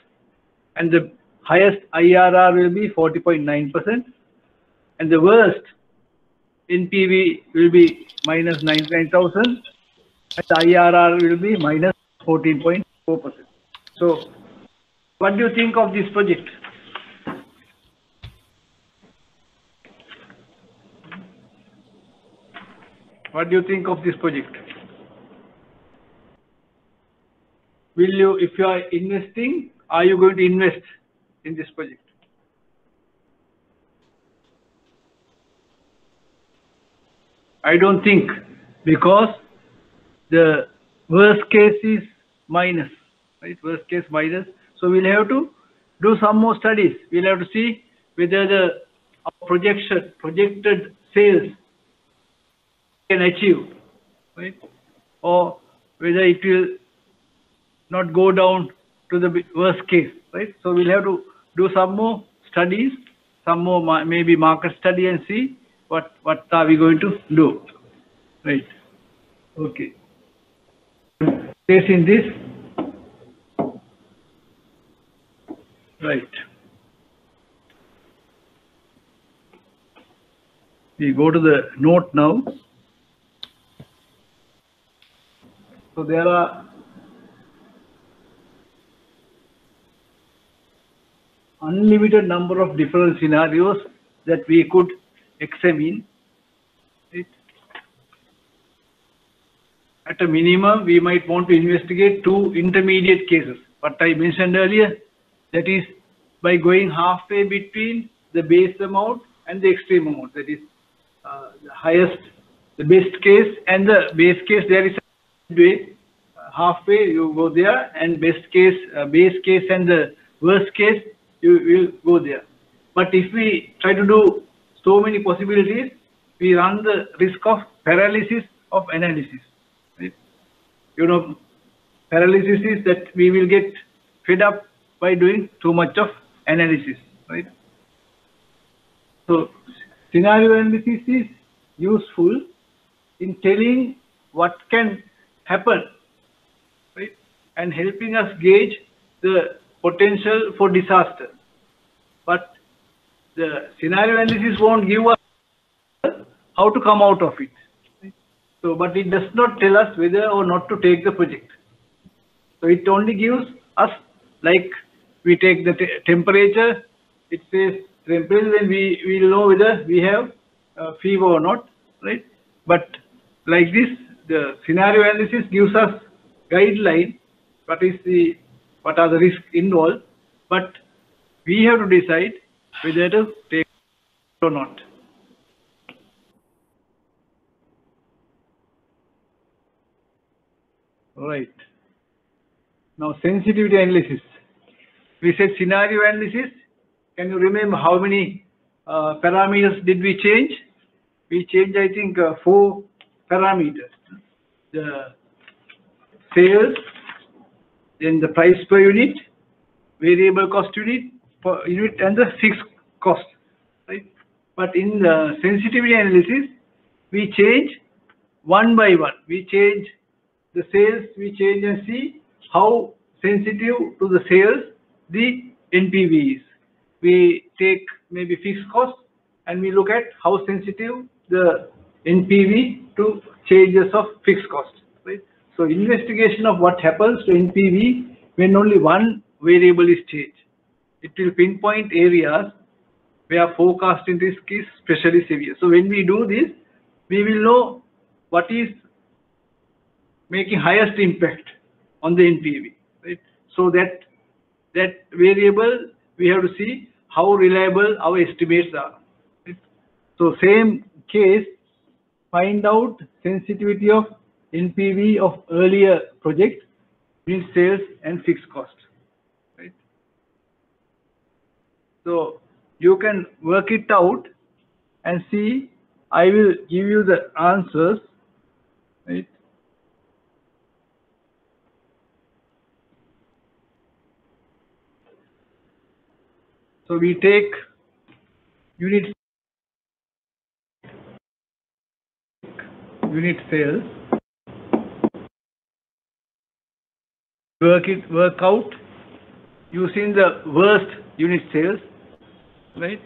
and the highest IRR will be 40.9%, and the worst NPV will be minus 99,000 and the IRR will be minus 14.4%. So what do you think of this project? What do you think of this project? Will you, if you are investing, are you going to invest in this project? I don't think, because the worst case is minus, right? Worst case minus. So we'll have to do some more studies. We'll have to see whether the projected sales can achieve, right? Or whether it will not go down to the worst case, right? So we'll have to do some more studies, some more maybe market study, and see what are we going to do, right? Okay. Place in this, right? We go to the note now. So there are unlimited number of different scenarios that we could examine. Right? At a minimum, we might want to investigate 2 intermediate cases. What I mentioned earlier, that is by going halfway between the base amount and the extreme amount. That is the highest, the best case and the base case. There is a way, halfway you go there, and best case, base case and the worst case, you will go there. But if we try to do so many possibilities, we run the risk of paralysis of analysis. Right? You know, paralysis is that we will get fed up by doing too much of analysis. Right? So scenario analysis is useful in telling what can happen, right? And helping us gauge the potential for disaster. But the scenario analysis won't give us how to come out of it. Right? So, but it does not tell us whether or not to take the project. So it only gives us, like we take the temperature, it says temperature, then we will know whether we have fever or not, right? But like this, the scenario analysis gives us guideline, what are the risks involved, but we have to decide whether to take or not. All right. Now sensitivity analysis. We said scenario analysis. Can you remember how many parameters did we change? We changed, I think, 4 parameters. The sales, then the price per unit, variable cost per unit, and the fixed cost, right? But in the sensitivity analysis, we change one by one. We change the sales, we change and see how sensitive to the sales the NPV is. We take maybe fixed cost and we look at how sensitive the NPV to changes of fixed cost, right? So investigation of what happens to NPV when only one variable is changed. It will pinpoint areas where forecasting risk is especially severe. So when we do this, we will know what is making highest impact on the NPV, right? So that variable, we have to see how reliable our estimates are. Right? So same case, find out sensitivity of NPV of earlier project, unit sales and fixed cost. Right? So you can work it out and see. I will give you the answers. Right? So we take unit sales, work out using the worst unit sales, right?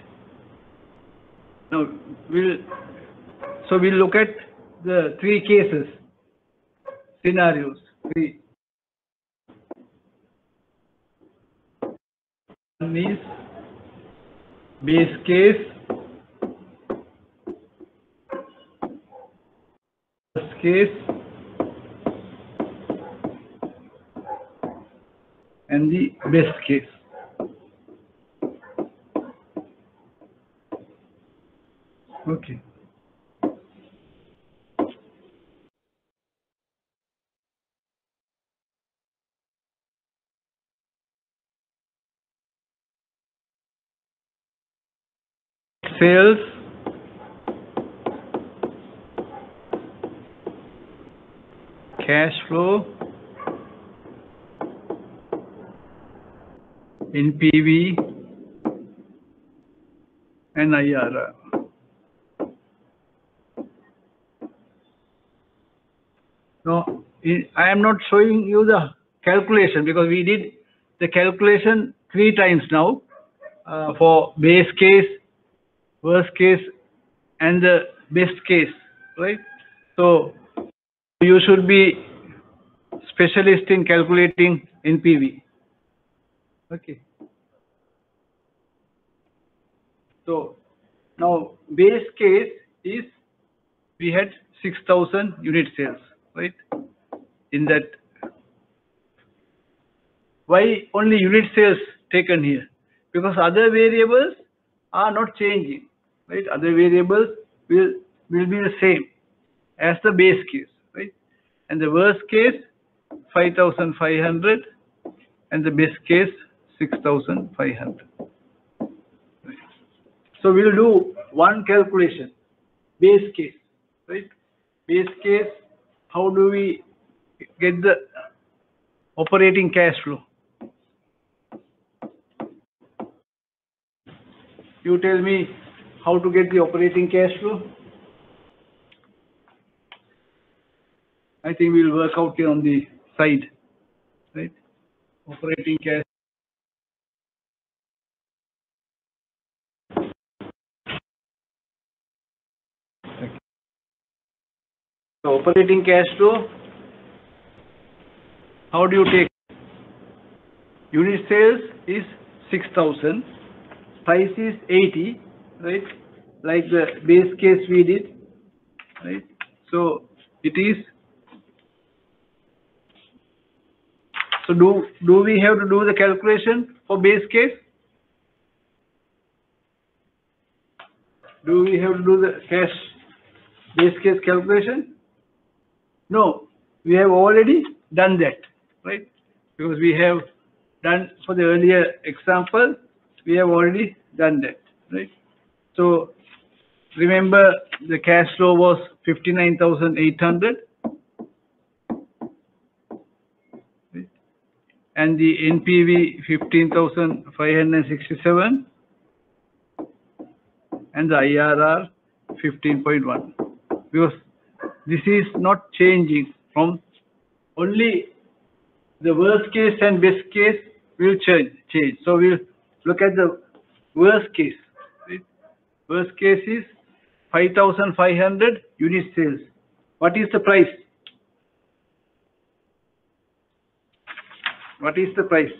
Now we'll look at the three cases, scenarios. One is base case, worst case, and the best case. Okay. Sales, cash flow, NPV, and IRR. No, I am not showing you the calculation because we did the calculation 3 times now for base case, worst case, and the best case, right? So you should be specialist in calculating NPV. Okay. So now base case is we had 6,000 unit sales, right? In that, why only unit sales taken here? Because other variables are not changing, right? Other variables will be the same as the base case, right? And the worst case 5,500 and the best case 6,500. Right? So we'll do one calculation, base case, right? Base case, how do we get the operating cash flow? You tell me how to get the operating cash flow. I think we'll work out here on the side, right? Operating cash. Okay. So operating cash flow, how do you take? Unit sales is 6,000, price is 80, right? Like the base case we did, right? So it is. So do we have to do the calculation for base case? Do we have to do the base case calculation? No, we have already done that, right? Because we have done for the earlier example, we have already done that, right? So remember the cash flow was 59,800. And the NPV 15,567 and the IRR 15.1, because this is not changing from only the worst case and best case will change. So we'll look at the worst case. Right? Worst case is 5,500 unit sales. What is the price? What is the price?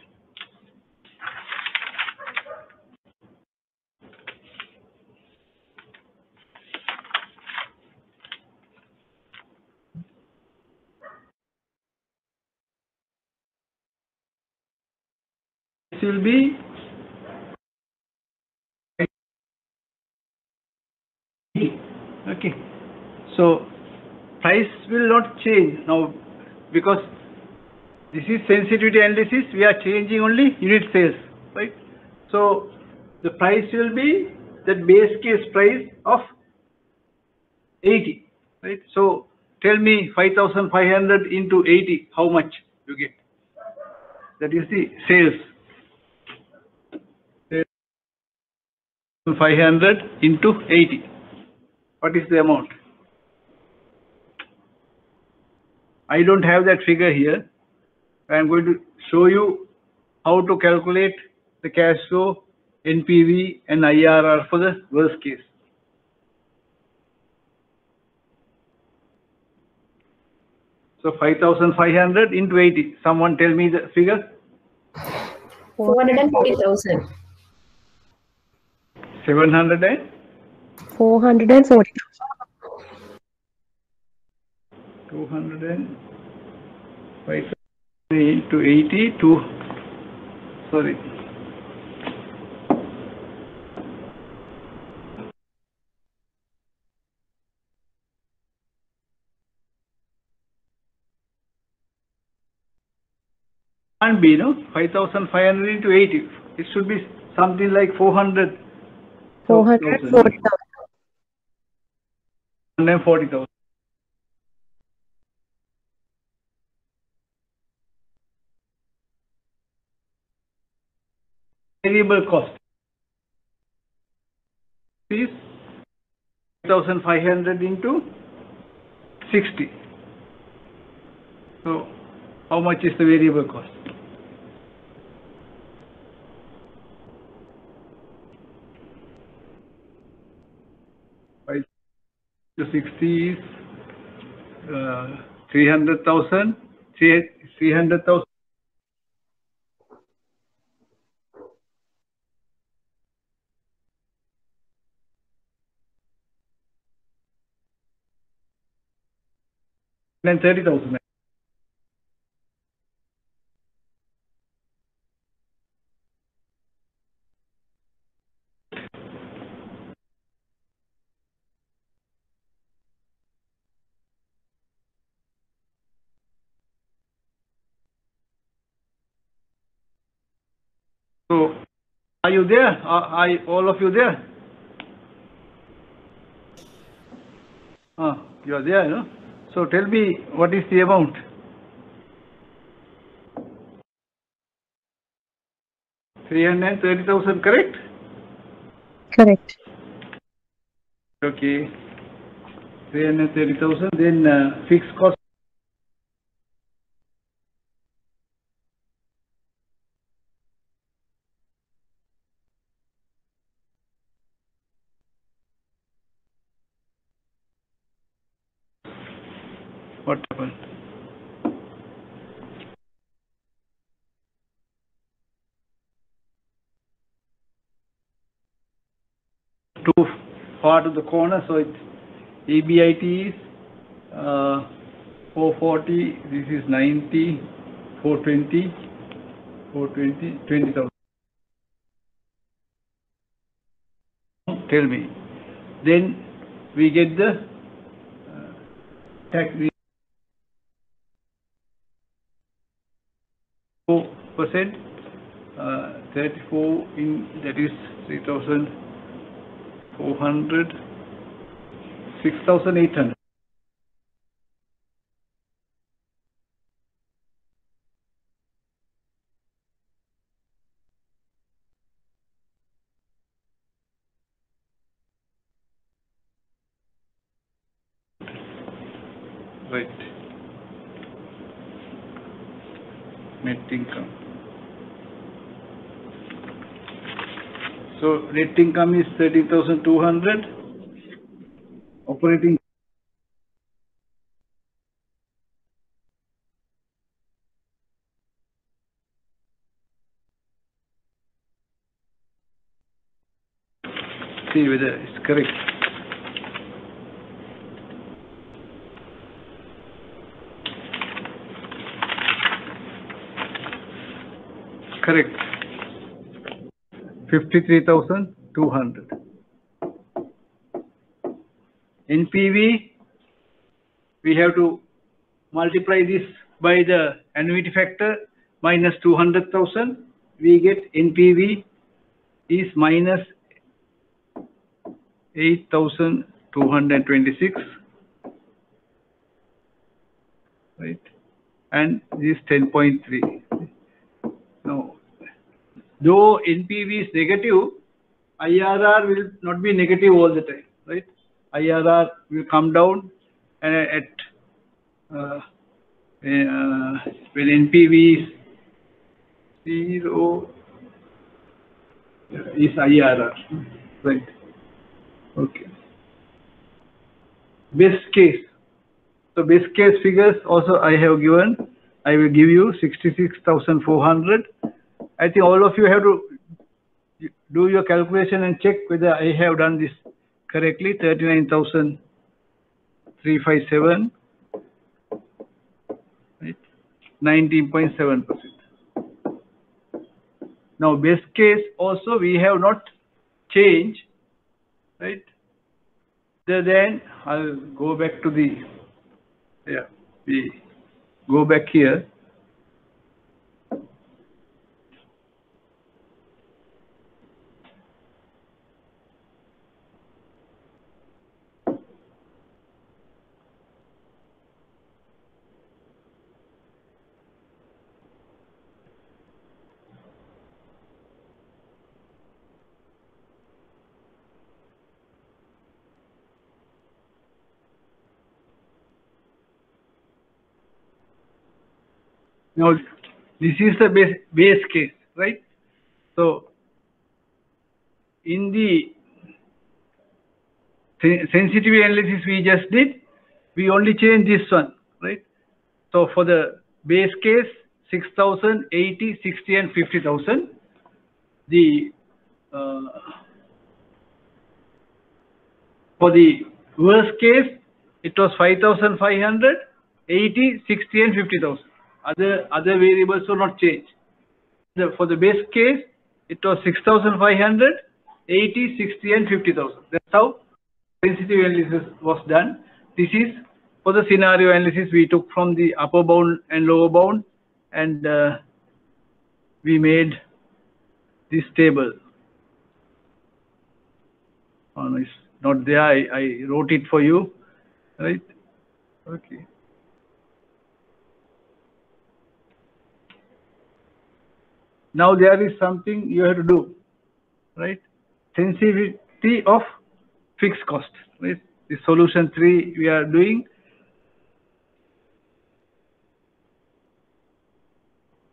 This will be okay. So price will not change now because this is sensitivity analysis. We are changing only unit sales, right? So the price will be that base case price of 80, right? So tell me 5,500 into 80, how much you get? That is the sales. 500 into 80. What is the amount? I don't have that figure here. I am going to show you how to calculate the cash flow, NPV and IRR for the worst case. So 5,500 into 80. Someone tell me the figure. 440,000. 700 and 440. 205 into 80 to, sorry. Can't be, no? 5,500 into 80. It should be something like 400. 440,000. 140,000. Variable cost is 5,500 into 60. So how much is the variable cost? Five to 60 is 300,000. 300,000. And 30,000. So are you there? Are all of you there? You are there, no? So tell me, what is the amount? $330,000, correct? Correct. Okay. 330,000. Then fixed cost. What happened? Too far to the corner, so it's EBIT is 440. This is 90, 420, 20,000. Tell me. Then we get the tax 4%. 34 in that is 3,400, 6,800. Right. Net income. So net income is 30,200. Operating see whether it's correct. Correct. 53,200. NPV we have to multiply this by the annuity factor minus 200,000. We get NPV is minus 8,226, right? And this 10.3. Now, though NPV is negative, IRR will not be negative all the time, right? IRR will come down, and at when NPV is 0 is IRR, right? Okay. Best case. So best case figures also I have given. I will give you 66,400. I think all of you have to do your calculation and check whether I have done this correctly. 39,357, right? 19.7%. Now best case also we have not changed, right? Then I'll go back to the, we go back here. Now, this is the base case, right? So, in the sensitivity analysis we just did, we only changed this one, right? So, for the base case, 6,000, 80, 60, and 50,000. The for the worst case, it was 5,500, 80, 60, and 50,000. Other variables will not change. For the best case, it was 6,500, 80, 60, and 50,000. That's how sensitivity analysis was done. This is for the scenario analysis we took from the upper bound and lower bound, and we made this table. Oh, no, it's not there. I wrote it for you, right? Okay. Now there is something you have to do, right? Sensitivity of fixed cost, right? The solution 3 we are doing.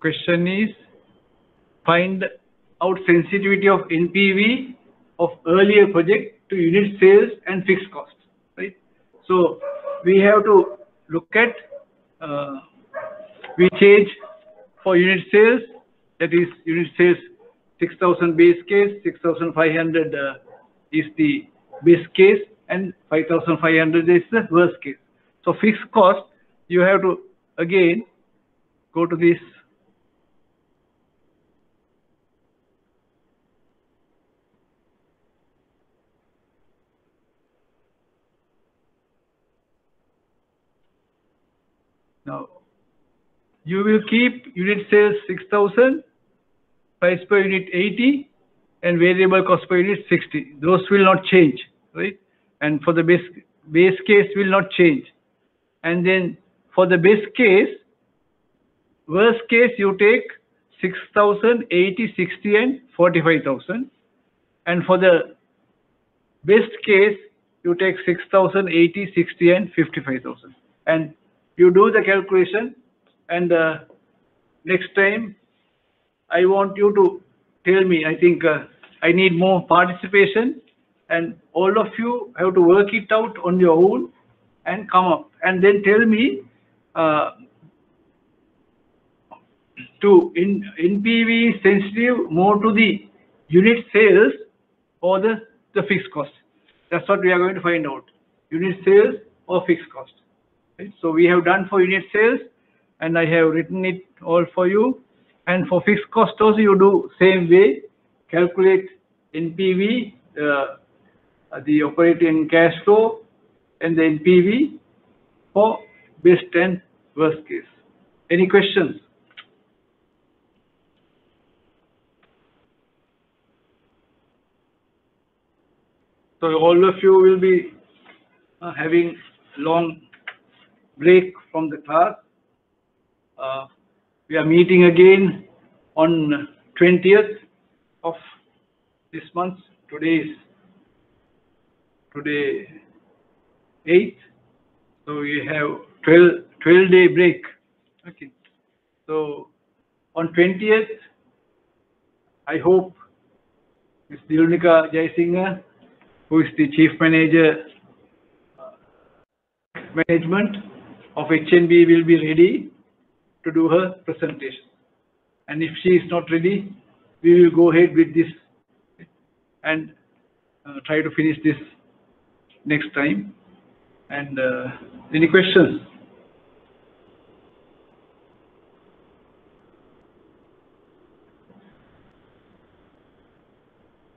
Question is, find out sensitivity of NPV of earlier project to unit sales and fixed cost, right? So we have to look at, we change for unit sales. That is unit sales 6,000 base case, 6,500 is the base case, and 5,500 is the worst case. So fixed cost, you have to again go to this. Now, you will keep unit sales 6,000, price per unit 80, and variable cost per unit 60. Those will not change, right? And for the base case will not change. And then for the base case, worst case you take 6,000, 80, 60, and 45,000. And for the best case, you take 6,000, 80, 60, and 55,000. And you do the calculation. And next time, I want you to tell me. I think I need more participation, and all of you have to work it out on your own and come up, and then tell me to NPV sensitive more to the unit sales or the fixed cost. That's what we are going to find out. Unit sales or fixed cost. Right? So we have done for unit sales, and I have written it all for you. And for fixed cost also you do same way. Calculate NPV, the operating cash flow, and the NPV, for best and worst case. Any questions? So all of you will be having long break from the class. We are meeting again on 20th of this month. Today 8th. So we have 12-day break. Okay. So on 20th, I hope Ms. Dilunika Jayasinghe, who is the Chief Manager Management of HNB, will be ready to do her presentation. And if she is not ready, we will go ahead with this and try to finish this next time. And any questions?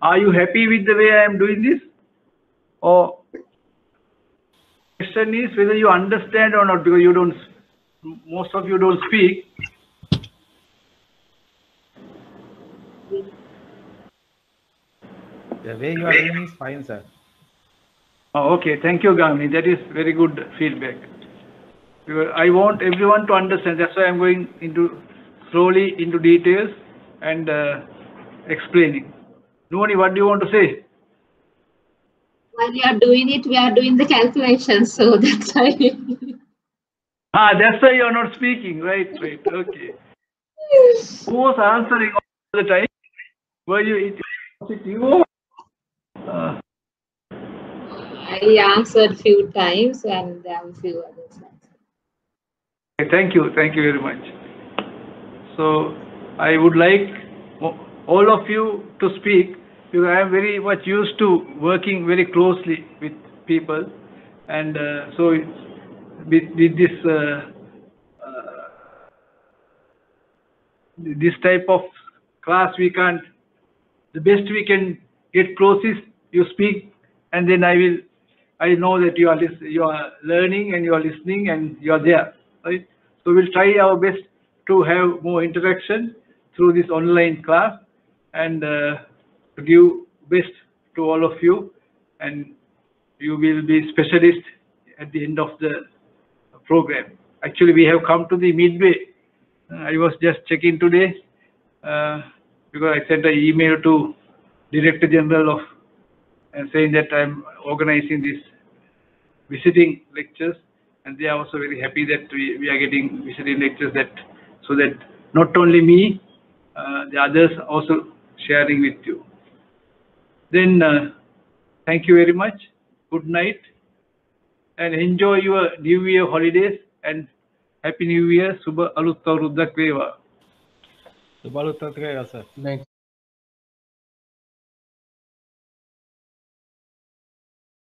Are you happy with the way I am doing this? Or question is whether you understand or not, because you don't, most of you don't speak. The way you are doing is fine, sir. Oh, okay, thank you, Gamini. That is very good feedback. Because I want everyone to understand. That's why I'm going slowly into details and explaining. Nuvani, what do you want to say? While you are doing it, we are doing the calculations, so that's why. That's why you're not speaking, right? Okay. Who was answering all the time? Were you? Was it you? I answered few times, and there are a few others. Thank you very much. So I would like all of you to speak, because I am very much used to working very closely with people, and so with this type of class, we can't. The best we can get close is you speak, and then I know that you are learning and you are listening and you are there, right? So we'll try our best to have more interaction through this online class, and to give best to all of you, and you will be specialists at the end of the program. Actually, we have come to the midway. I was just checking today because I sent an email to Director General of saying that I'm organizing these visiting lectures, and they are also very happy that we are getting visiting lectures, so that not only me, the others also sharing with you. Then thank you very much. Good night, and enjoy your New Year holidays, and Happy New Year. Subha Alut Awruddak Weva. Subha Alut Awruddak Weva, sir.